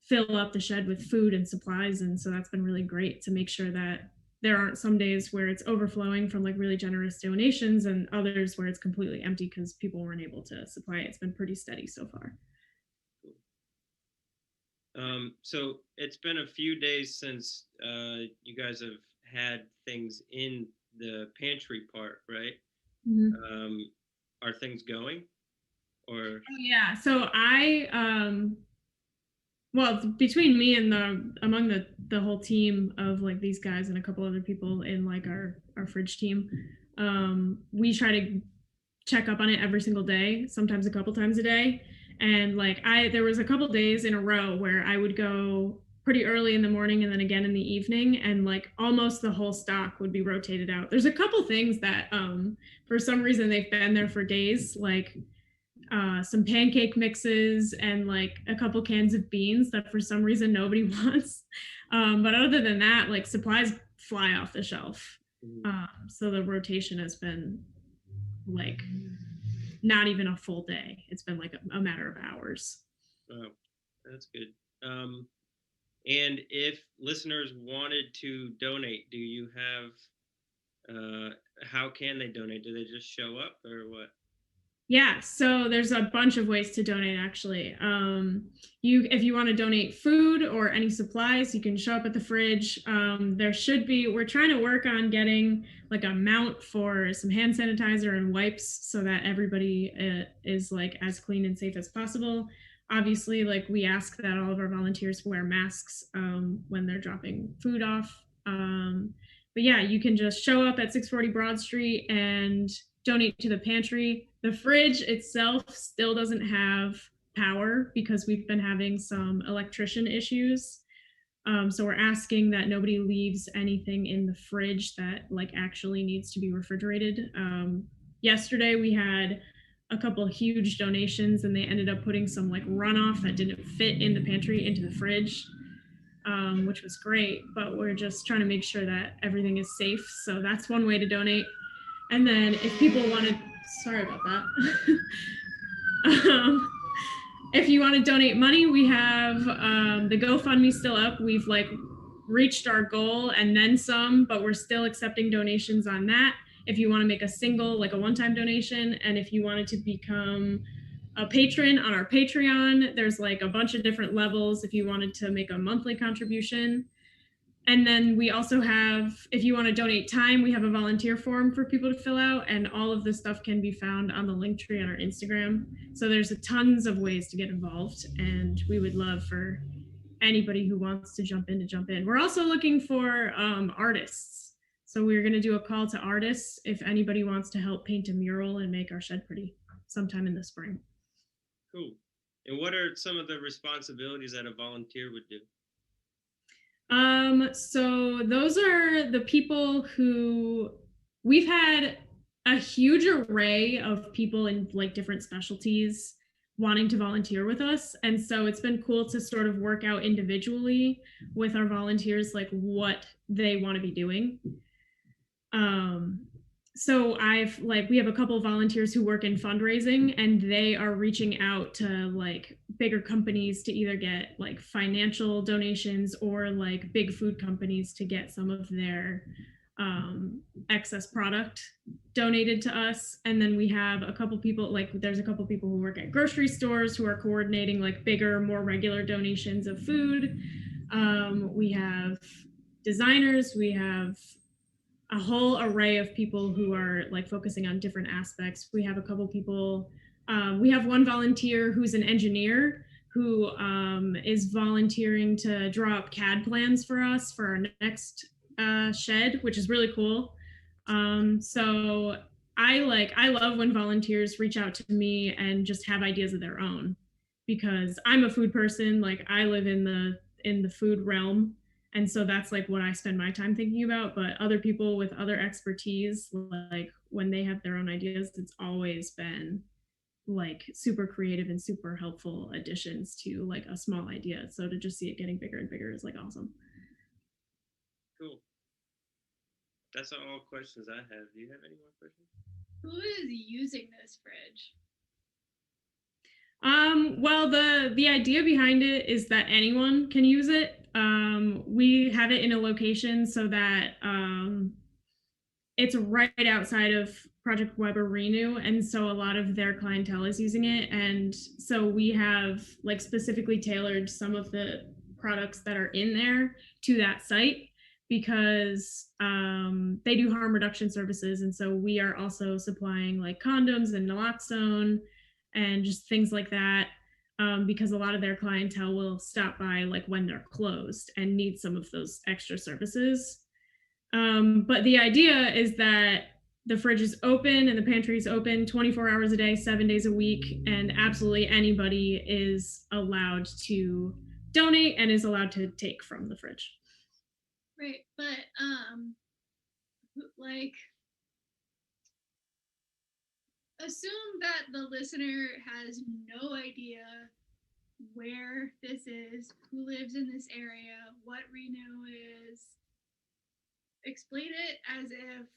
fill up the shed with food and supplies. And so that's been really great to make sure that there aren't some days where it's overflowing from like really generous donations and others where it's completely empty because people weren't able to supply it. It's been pretty steady so far. So it's been a few days since you guys have had things in the pantry part, right? Mm-hmm. Are things going? Or yeah, so well, between me and among the whole team of like these guys and a couple other people in like our fridge team, we try to check up on it every single day, sometimes a couple times a day. And like there was a couple days in a row where I would go pretty early in the morning and then again in the evening, and like almost the whole stock would be rotated out. There's a couple things that for some reason they've been there for days, like some pancake mixes and like a couple cans of beans that for some reason nobody wants. But other than that, like supplies fly off the shelf. So the rotation has been like not even a full day. It's been like a matter of hours. Oh, that's good. And if listeners wanted to donate, do you have, how can they donate? Do they just show up or what? Yeah, so there's a bunch of ways to donate actually. If you want to donate food or any supplies, you can show up at the fridge. We're trying to work on getting like a mount for some hand sanitizer and wipes so that everybody is like as clean and safe as possible. Obviously, like we ask that all of our volunteers wear masks when they're dropping food off. But yeah, you can just show up at 640 Broad Street and donate to the pantry. The fridge itself still doesn't have power because we've been having some electrician issues. So we're asking that nobody leaves anything in the fridge that like actually needs to be refrigerated. Yesterday we had a couple huge donations and they ended up putting some like runoff that didn't fit in the pantry into the fridge, which was great, but we're just trying to make sure that everything is safe. So that's one way to donate. And then if people wanted, sorry about that. If you want to donate money, we have the GoFundMe still up. We've like reached our goal and then some, but we're still accepting donations on that. If you want to make a single, like a one-time donation, and if you wanted to become a patron on our Patreon, there's like a bunch of different levels if you wanted to make a monthly contribution. And then we also have, if you want to donate time, we have a volunteer form for people to fill out, and all of this stuff can be found on the link tree on our Instagram. So there's tons of ways to get involved, and we would love for anybody who wants to jump in. We're also looking for artists. So we're going to do a call to artists if anybody wants to help paint a mural and make our shed pretty sometime in the spring. Cool. And what are some of the responsibilities that a volunteer would do? So those are the people who we've had a huge array of people in like different specialties wanting to volunteer with us. And so it's been cool to sort of work out individually with our volunteers, like what they want to be doing. So we have a couple of volunteers who work in fundraising, and they are reaching out to like bigger companies to either get like financial donations or like big food companies to get some of their excess product donated to us. And then we have a couple people, like there's a couple people who work at grocery stores who are coordinating like bigger, more regular donations of food. We have designers, we have a whole array of people who are like focusing on different aspects. We have a couple people, we have one volunteer who's an engineer who is volunteering to draw up CAD plans for us for our next shed, which is really cool. So I love when volunteers reach out to me and just have ideas of their own, because I'm a food person, like I live in the food realm. And so that's like what I spend my time thinking about, but other people with other expertise like when they have their own ideas, it's always been like super creative and super helpful additions to like a small idea. So to just see it getting bigger and bigger is like awesome. Cool. That's all questions I have. Do you have any more questions? Who is using this fridge? Well, the idea behind it is that anyone can use it. We have it in a location so that it's right outside of Project Weber Renew, and so a lot of their clientele is using it. And so we have like specifically tailored some of the products that are in there to that site because they do harm reduction services, and so we are also supplying like condoms and naloxone and just things like that, because a lot of their clientele will stop by like when they're closed and need some of those extra services. But the idea is that the fridge is open and the pantry is open 24 hours a day, 7 days a week, and absolutely anybody is allowed to donate and is allowed to take from the fridge. Right, but like, assume that the listener has no idea where this is, who lives in this area, what Reno is. Explain it as if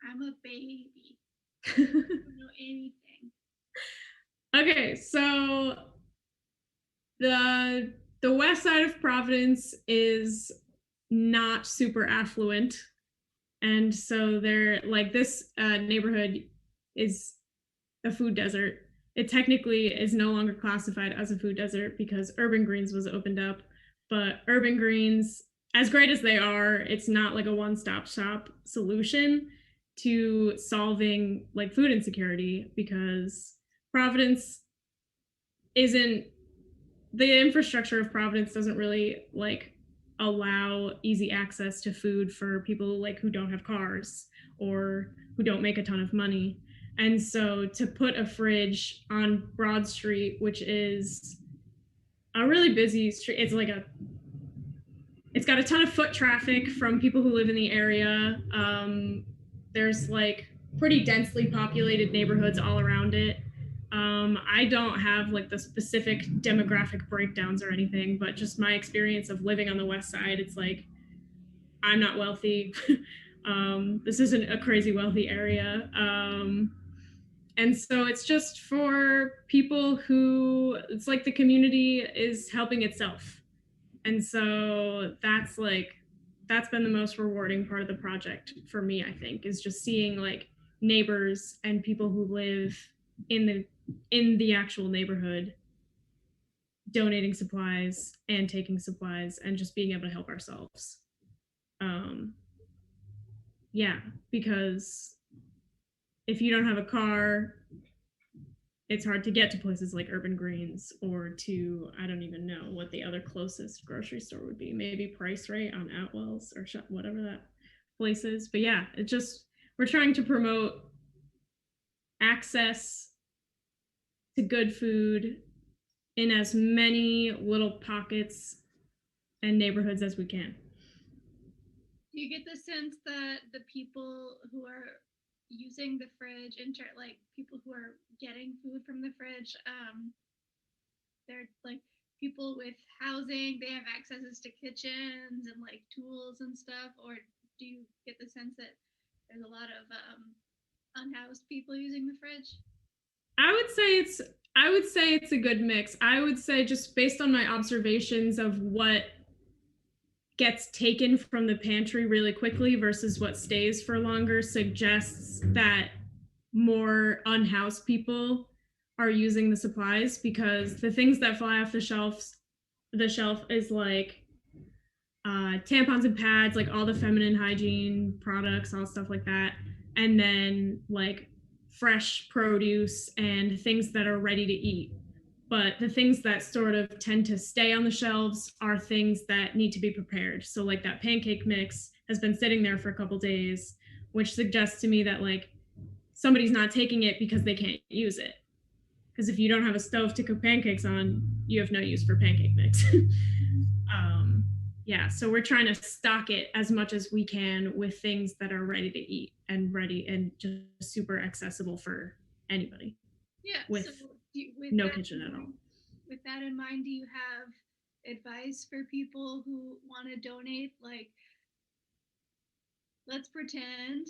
I'm a baby. I don't know anything. Okay, so the west side of Providence is not super affluent, and so they're like this neighborhood is a food desert. It technically is no longer classified as a food desert because Urban Greens was opened up, but Urban Greens, as great as they are, it's not like a one-stop shop solution to solving like food insecurity, because Providence isn't, the infrastructure of Providence doesn't really like allow easy access to food for people like who don't have cars or who don't make a ton of money. And so to put a fridge on Broad Street, which is a really busy street, it's got a ton of foot traffic from people who live in the area. There's like pretty densely populated neighborhoods all around it. I don't have like the specific demographic breakdowns or anything, but just my experience of living on the west side, it's like, I'm not wealthy. This isn't a crazy wealthy area. And so it's just for people who, it's like the community is helping itself. And so that's been the most rewarding part of the project for me, I think, is just seeing like neighbors and people who live in the actual neighborhood donating supplies and taking supplies and just being able to help ourselves. Yeah, because if you don't have a car, it's hard to get to places like Urban Greens or to, I don't even know what the other closest grocery store would be. Maybe Price Rate on Outwells or whatever that place is. But yeah, it just, we're trying to promote access to good food in as many little pockets and neighborhoods as we can. Do you get the sense that the people who are using the fridge, like people who are getting food from the fridge, they're like people with housing, they have accesses to kitchens and like tools and stuff? Or do you get the sense that there's a lot of unhoused people using the fridge? I would say it's a good mix. I would say, just based on my observations of what gets taken from the pantry really quickly versus what stays for longer, suggests that more unhoused people are using the supplies, because the things that fly off the shelf is like tampons and pads, like all the feminine hygiene products, all stuff like that. And then like fresh produce and things that are ready to eat. But the things that sort of tend to stay on the shelves are things that need to be prepared. So like that pancake mix has been sitting there for a couple days, which suggests to me that like somebody's not taking it because they can't use it. Because if you don't have a stove to cook pancakes on, you have no use for pancake mix. Yeah, so we're trying to stock it as much as we can with things that are ready to eat and ready and just super accessible for anybody. Yeah, with so with no that kitchen in at all. mind- With that in mind, do you have advice for people who want to donate? Like, let's pretend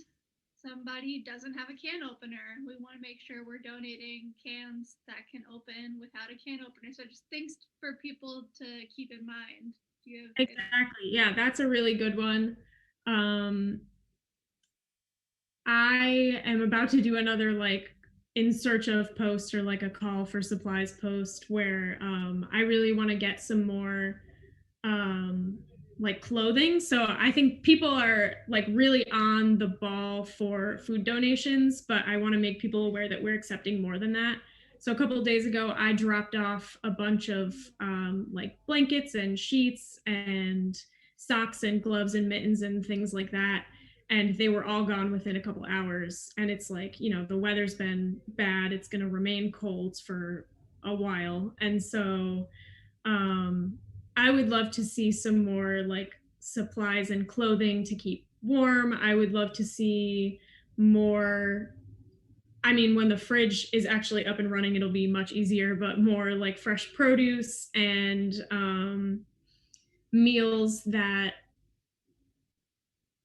somebody doesn't have a can opener. We want to make sure we're donating cans that can open without a can opener. So just things for people to keep in mind. Do you have Exactly. Yeah, that's a really good one. I am about to do another like in search of post or like a call for supplies post where I really want to get some more like clothing. So I think people are like really on the ball for food donations, but I want to make people aware that we're accepting more than that. So a couple of days ago, I dropped off a bunch of like blankets and sheets and socks and gloves and mittens and things like that. And they were all gone within a couple hours. And it's like, you know, the weather's been bad. It's going to remain cold for a while. And so I would love to see some more like supplies and clothing to keep warm. I would love to see more. I mean, when the fridge is actually up and running, it'll be much easier, but more like fresh produce and meals that,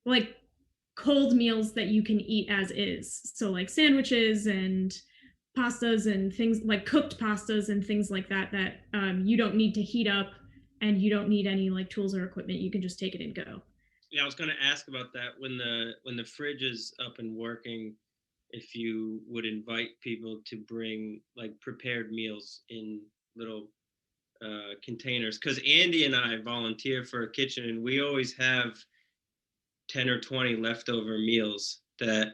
like cold meals that you can eat as is. So, like sandwiches and pastas and things like cooked pastas and things like that, that you don't need to heat up and you don't need any like tools or equipment. You can just take it and go. Yeah, I was going to ask about that when the fridge is up and working. If you would invite people to bring like prepared meals in little containers, because Andy and I volunteer for a kitchen, and we always have 10 or 20 leftover meals that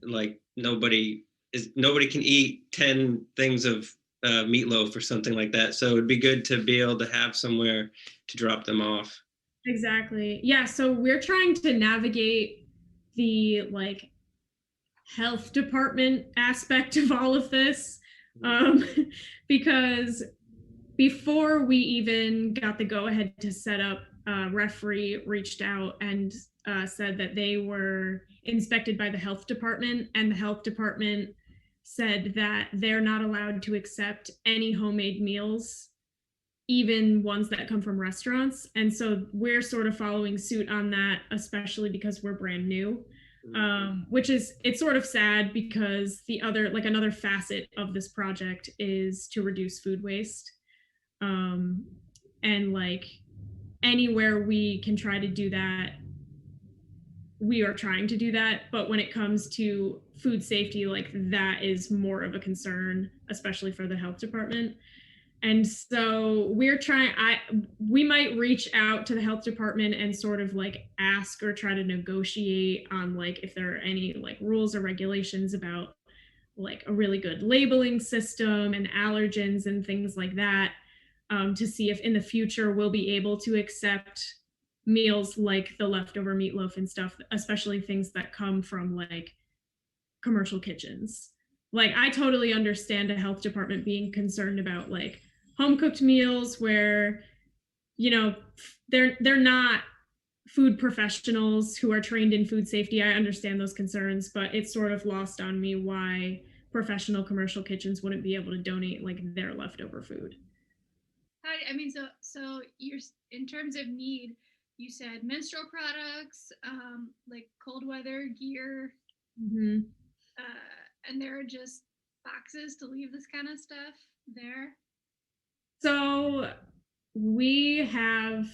like nobody can eat 10 things of meatloaf or something like that. So it'd be good to be able to have somewhere to drop them off. Exactly. Yeah. So we're trying to navigate the like health department aspect of all of this, because before we even got the go ahead to set up, Referee reached out and said that they were inspected by the health department, and the health department said that they're not allowed to accept any homemade meals, even ones that come from restaurants. And so we're sort of following suit on that, especially because we're brand new. Which is, it's sort of sad because the other, like another facet of this project is to reduce food waste. And like anywhere we can try to do that, we are trying to do that. But when it comes to food safety, like that is more of a concern, especially for the health department. And so we might reach out to the health department and sort of like ask or try to negotiate on like if there are any like rules or regulations about like a really good labeling system and allergens and things like that, to see if in the future we'll be able to accept meals like the leftover meatloaf and stuff, especially things that come from like commercial kitchens. Like I totally understand a health department being concerned about like home cooked meals where, you know, they're not food professionals who are trained in food safety. I understand those concerns, but it's sort of lost on me why professional commercial kitchens wouldn't be able to donate like their leftover food. I mean, so you're, in terms of need, you said menstrual products, like cold weather gear, Mm-hmm. and there are just boxes to leave this kind of stuff there. So we have,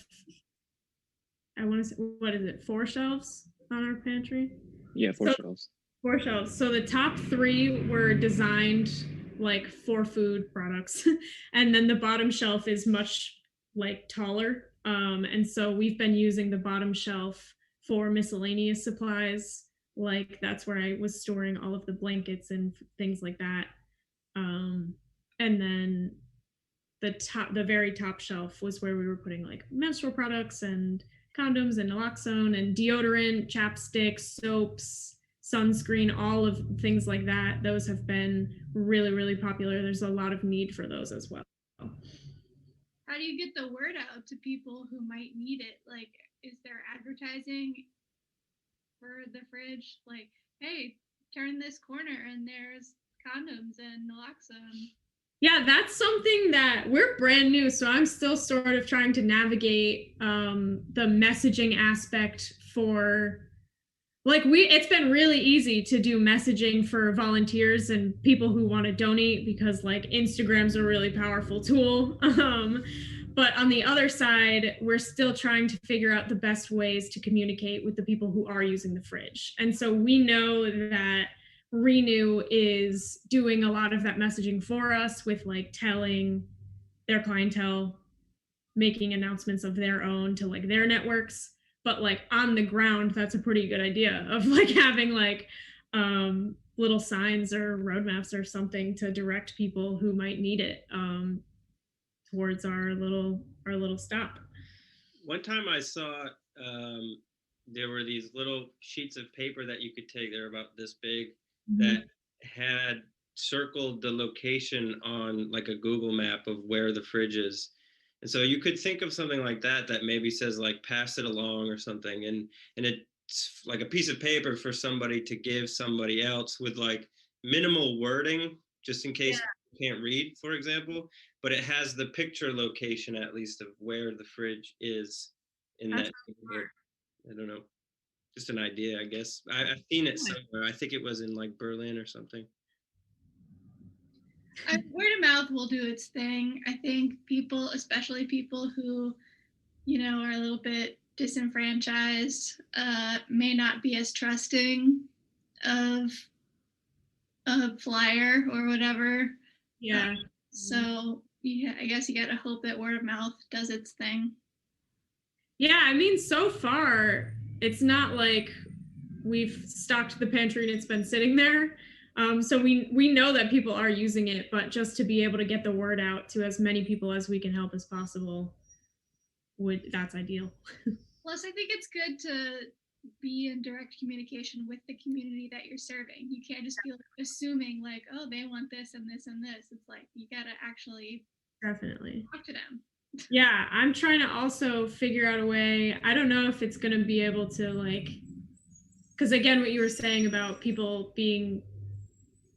I want to say, what is it, 4 shelves on our pantry? Yeah, 4 shelves. 4 shelves. So the top 3 were designed like for food products, and then the bottom shelf is much like taller. And so we've been using the bottom shelf for miscellaneous supplies. Like that's where I was storing all of the blankets and things like that. And then the very top shelf was where we were putting like menstrual products and condoms and naloxone and deodorant, chapstick, soaps, sunscreen, all of things like that. Those have been really, really popular. There's a lot of need for those as well. how do you get the word out to people who might need it? Like, is there advertising for the fridge? Like, hey, turn this corner and there's condoms and naloxone. Yeah, that's something that we're brand new, so I'm still sort of trying to navigate the messaging aspect for, like, it's been really easy to do messaging for volunteers and people who want to donate because, like, Instagram's a really powerful tool. But on the other side, we're still trying to figure out the best ways to communicate with the people who are using the fridge. And so we know that Renew is doing a lot of that messaging for us with, like, telling their clientele, making announcements of their own to, like, their networks. But, like, on the ground, that's a pretty good idea of, like, having, like, little signs or roadmaps or something to direct people who might need it towards our little stop. One time I saw there were these little sheets of paper that you could take. They're about this big, that had circled the location on, like, a Google map of where the fridge is. And so you could think of something like that maybe says, like, pass it along or something. And it's like a piece of paper for somebody to give somebody else with, like, minimal wording, just in case you can't read, for example. But it has the picture location, at least, of where the fridge is in that neighborhood. I don't know. Just an idea, I guess. I've seen it somewhere. I think it was in, like, Berlin or something. Word of mouth will do its thing. I think people, especially people who, you know, are a little bit disenfranchised, may not be as trusting of a flyer or whatever. Yeah. So yeah, I guess you gotta hope that word of mouth does its thing. Yeah, I mean, so far, it's not like we've stocked the pantry and it's been sitting there. So we know that people are using it, but just to be able to get the word out to as many people as we can help as possible, that's ideal. Plus, I think it's good to be in direct communication with the community that you're serving. You can't just be, like, assuming, like, oh, they want this and this and this. It's like, you gotta actually definitely talk to them. Yeah, I'm trying to also figure out a way. I don't know if it's going to be able to, like, because again, what you were saying about people being,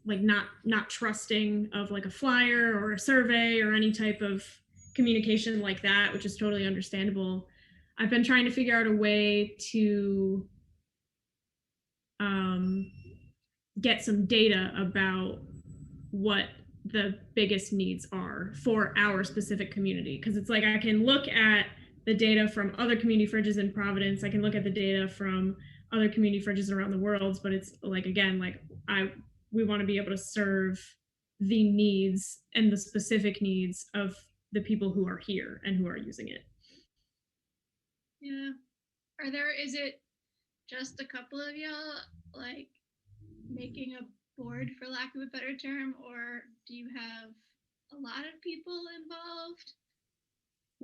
like, not trusting of, like, a flyer or a survey or any type of communication like that, which is totally understandable. I've been trying to figure out a way to get some data about what the biggest needs are for our specific community, because it's like I can look at the data from other community fridges in Providence, I can look at the data from other community fridges around the world, but it's like, again, like, we want to be able to serve the needs and the specific needs of the people who are here and who are using it. Yeah. Is it just a couple of y'all, like, making a board, for lack of a better term, or do you have a lot of people involved?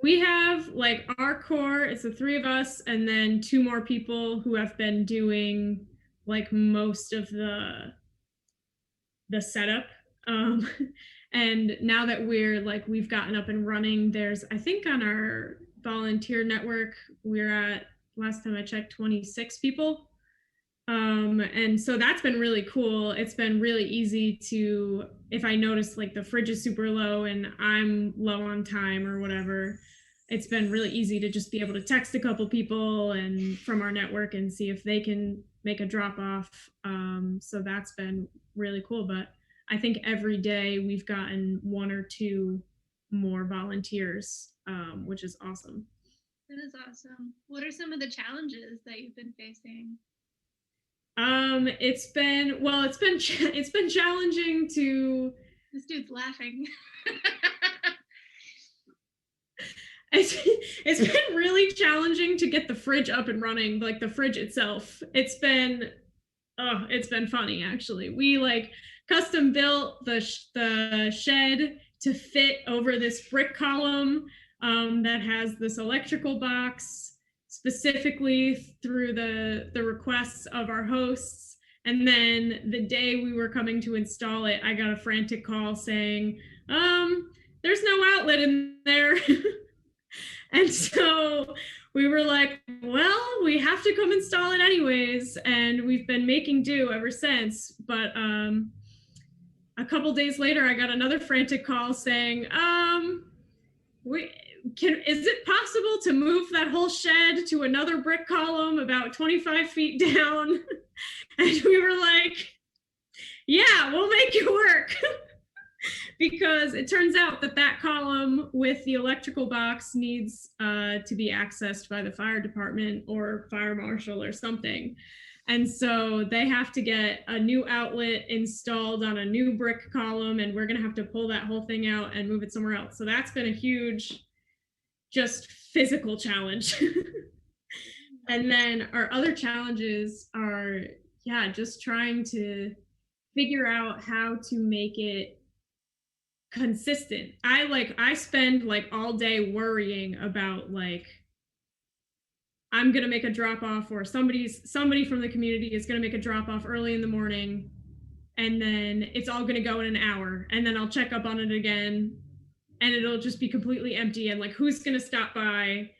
We have, like, our core, it's the three of us, and then two more people who have been doing, like, most of the setup. And now that we've gotten up and running, there's, I think on our volunteer network, we're at, last time I checked, 26 people. And so that's been really cool. It's been really easy to, if I notice, like, the fridge is super low and I'm low on time or whatever, it's been really easy to just be able to text a couple people and from our network and see if they can make a drop off. So that's been really cool. But I think every day we've gotten one or two more volunteers, which is awesome. That is awesome. What are some of the challenges that you've been facing? It's been challenging to. This dude's laughing. It's been really challenging to get the fridge up and running, like the fridge itself. It's been funny, actually. We, like, custom built the shed to fit over this brick column that has this electrical box, specifically through the requests of our hosts. And then the day we were coming to install it, I got a frantic call saying, there's no outlet in there. And so we were like, well, we have to come install it anyways. And we've been making do ever since. But a couple days later, I got another frantic call saying, is it possible to move that whole shed to another brick column about 25 feet down? And we were like, yeah, we'll make it work. Because it turns out that column with the electrical box needs to be accessed by the fire department or fire marshal or something. And so they have to get a new outlet installed on a new brick column, and we're going to have to pull that whole thing out and move it somewhere else. So that's been a huge, just physical challenge. And then our other challenges are, just trying to figure out how to make it consistent. I spend like all day worrying about like, I'm going to make a drop off, or somebody from the community is going to make a drop off early in the morning, and then it's all going to go in an hour, and then I'll check up on it again and it'll just be completely empty. And like, who's going to stop by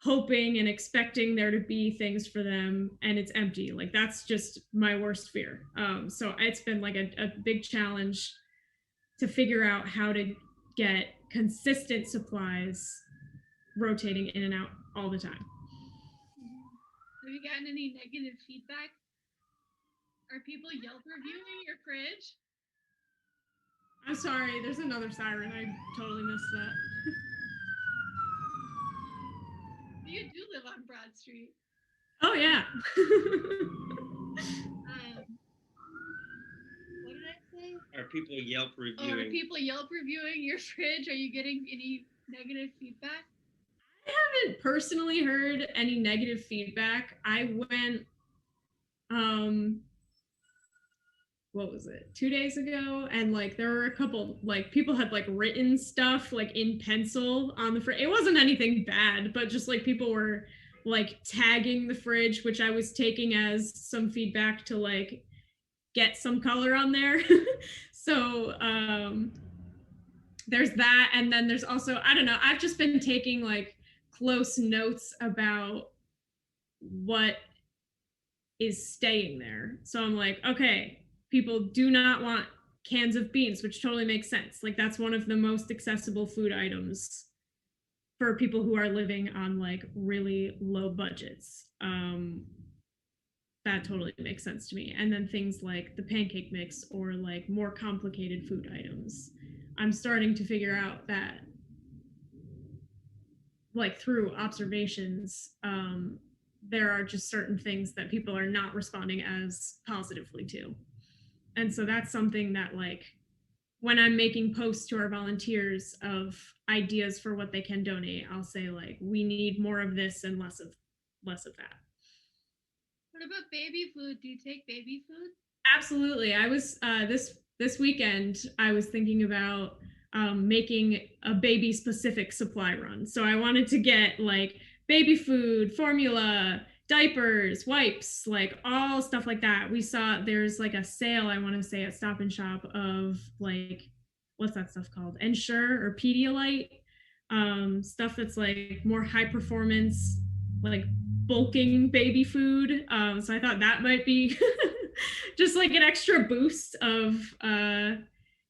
hoping and expecting there to be things for them, and it's empty? Like, that's just my worst fear. So it's been like a big challenge to figure out how to get consistent supplies rotating in and out all the time. Have you gotten any negative feedback? Are people Yelp reviewing your fridge? I'm sorry, there's another siren. I totally missed that. You do live on Broad Street. Oh, yeah. What did I say? Are people Yelp reviewing? Are people Yelp reviewing your fridge? Are you getting any negative feedback? I haven't personally heard any negative feedback. I went, what was it, 2 days ago, and like there were a couple, like people had like written stuff like in pencil on the fridge. It wasn't anything bad, but just like people were like tagging the fridge, which I was taking as some feedback to like get some color on there. So there's that. And then there's also, I don't know, I've just been taking like close notes about what is staying there. So I'm like, okay, people do not want cans of beans, which totally makes sense. Like, that's one of the most accessible food items for people who are living on like really low budgets. That totally makes sense to me. And then things like the pancake mix or like more complicated food items, I'm starting to figure out that like through observations, there are just certain things that people are not responding as positively to. And so that's something that like, when I'm making posts to our volunteers of ideas for what they can donate, I'll say like, we need more of this and less of that. What about baby food? Do you take baby food? Absolutely. I was this weekend, I was thinking about making a baby specific supply run. So I wanted to get like baby food, formula, diapers, wipes, like all stuff like that. We saw there's like a sale, I want to say at Stop and Shop, of like, what's that stuff called? Ensure or Pedialyte, stuff that's like more high performance, like bulking baby food. So I thought that might be just like an extra boost of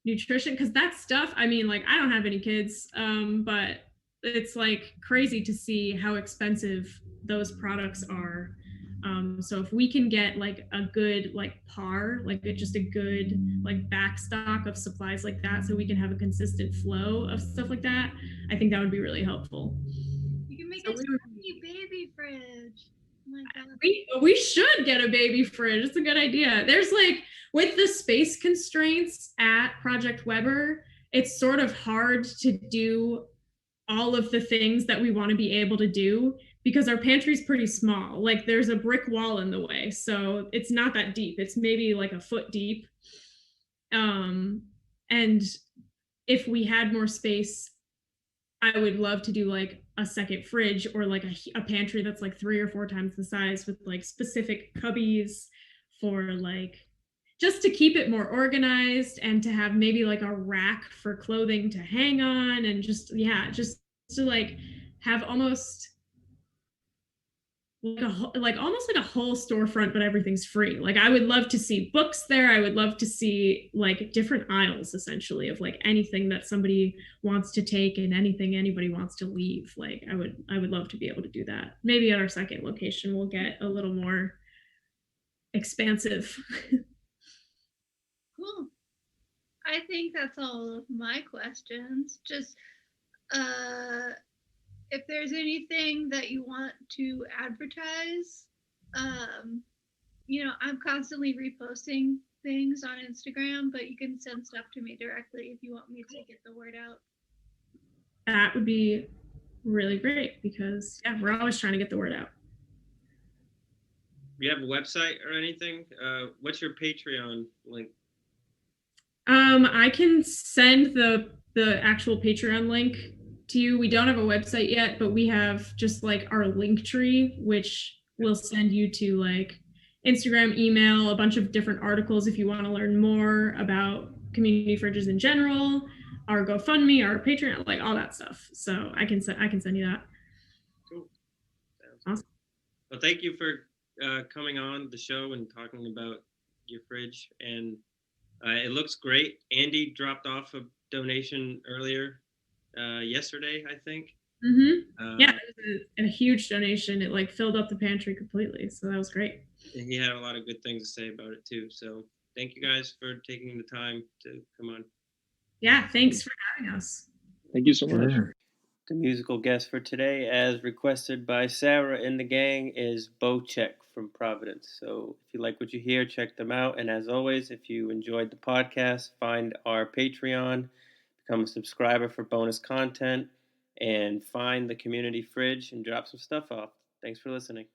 nutrition, because that stuff, I mean, like I don't have any kids, but it's like crazy to see how expensive those products are. So if we can get like a good like par, like just a good like backstock of supplies like that, so we can have a consistent flow of stuff like that, I think that would be really helpful. You can make a tiny baby fridge. Oh my God. We should get a baby fridge. It's a good idea. There's like, with the space constraints at Project Weber, it's sort of hard to do all of the things that we want to be able to do because our pantry's pretty small. Like there's a brick wall in the way, so it's not that deep. It's maybe like a foot deep. And if we had more space, I would love to do like a second fridge or like a pantry that's like 3 or 4 times the size with like specific cubbies for like, just to keep it more organized and to have maybe like a rack for clothing to hang on, and just to like have almost like almost like a whole storefront, but everything's free. Like I would love to see books there. I would love to see like different aisles essentially of like anything that somebody wants to take and anything anybody wants to leave. Like I would love to be able to do that. Maybe at our second location we'll get a little more expansive. Cool. I think that's all of my questions. Just if there's anything that you want to advertise, I'm constantly reposting things on Instagram, but you can send stuff to me directly if you want me to get the word out. That would be really great because we're always trying to get the word out. Do you have a website or anything? What's your Patreon link? I can send the actual Patreon link to you. We don't have a website yet, but we have just like our link tree, which will send you to like Instagram, email, a bunch of different articles if you want to learn more about community fridges in general, our GoFundMe, our Patreon, like all that stuff. So I can send you that. Cool. Awesome. Well, thank you for coming on the show and talking about your fridge. And it looks great. Andy dropped off a donation earlier yesterday, I think. Mm-hmm. It was a huge donation. It like filled up the pantry completely. So that was great. And he had a lot of good things to say about it too. So thank you guys for taking the time to come on. Yeah, thanks for having us. Thank you so much. The musical guest for today, as requested by Sarah and the gang, is Bocheck from Providence. So if you like what you hear, check them out. And as always, if you enjoyed the podcast, find our Patreon, become a subscriber for bonus content, and find the community fridge and drop some stuff off. Thanks for listening.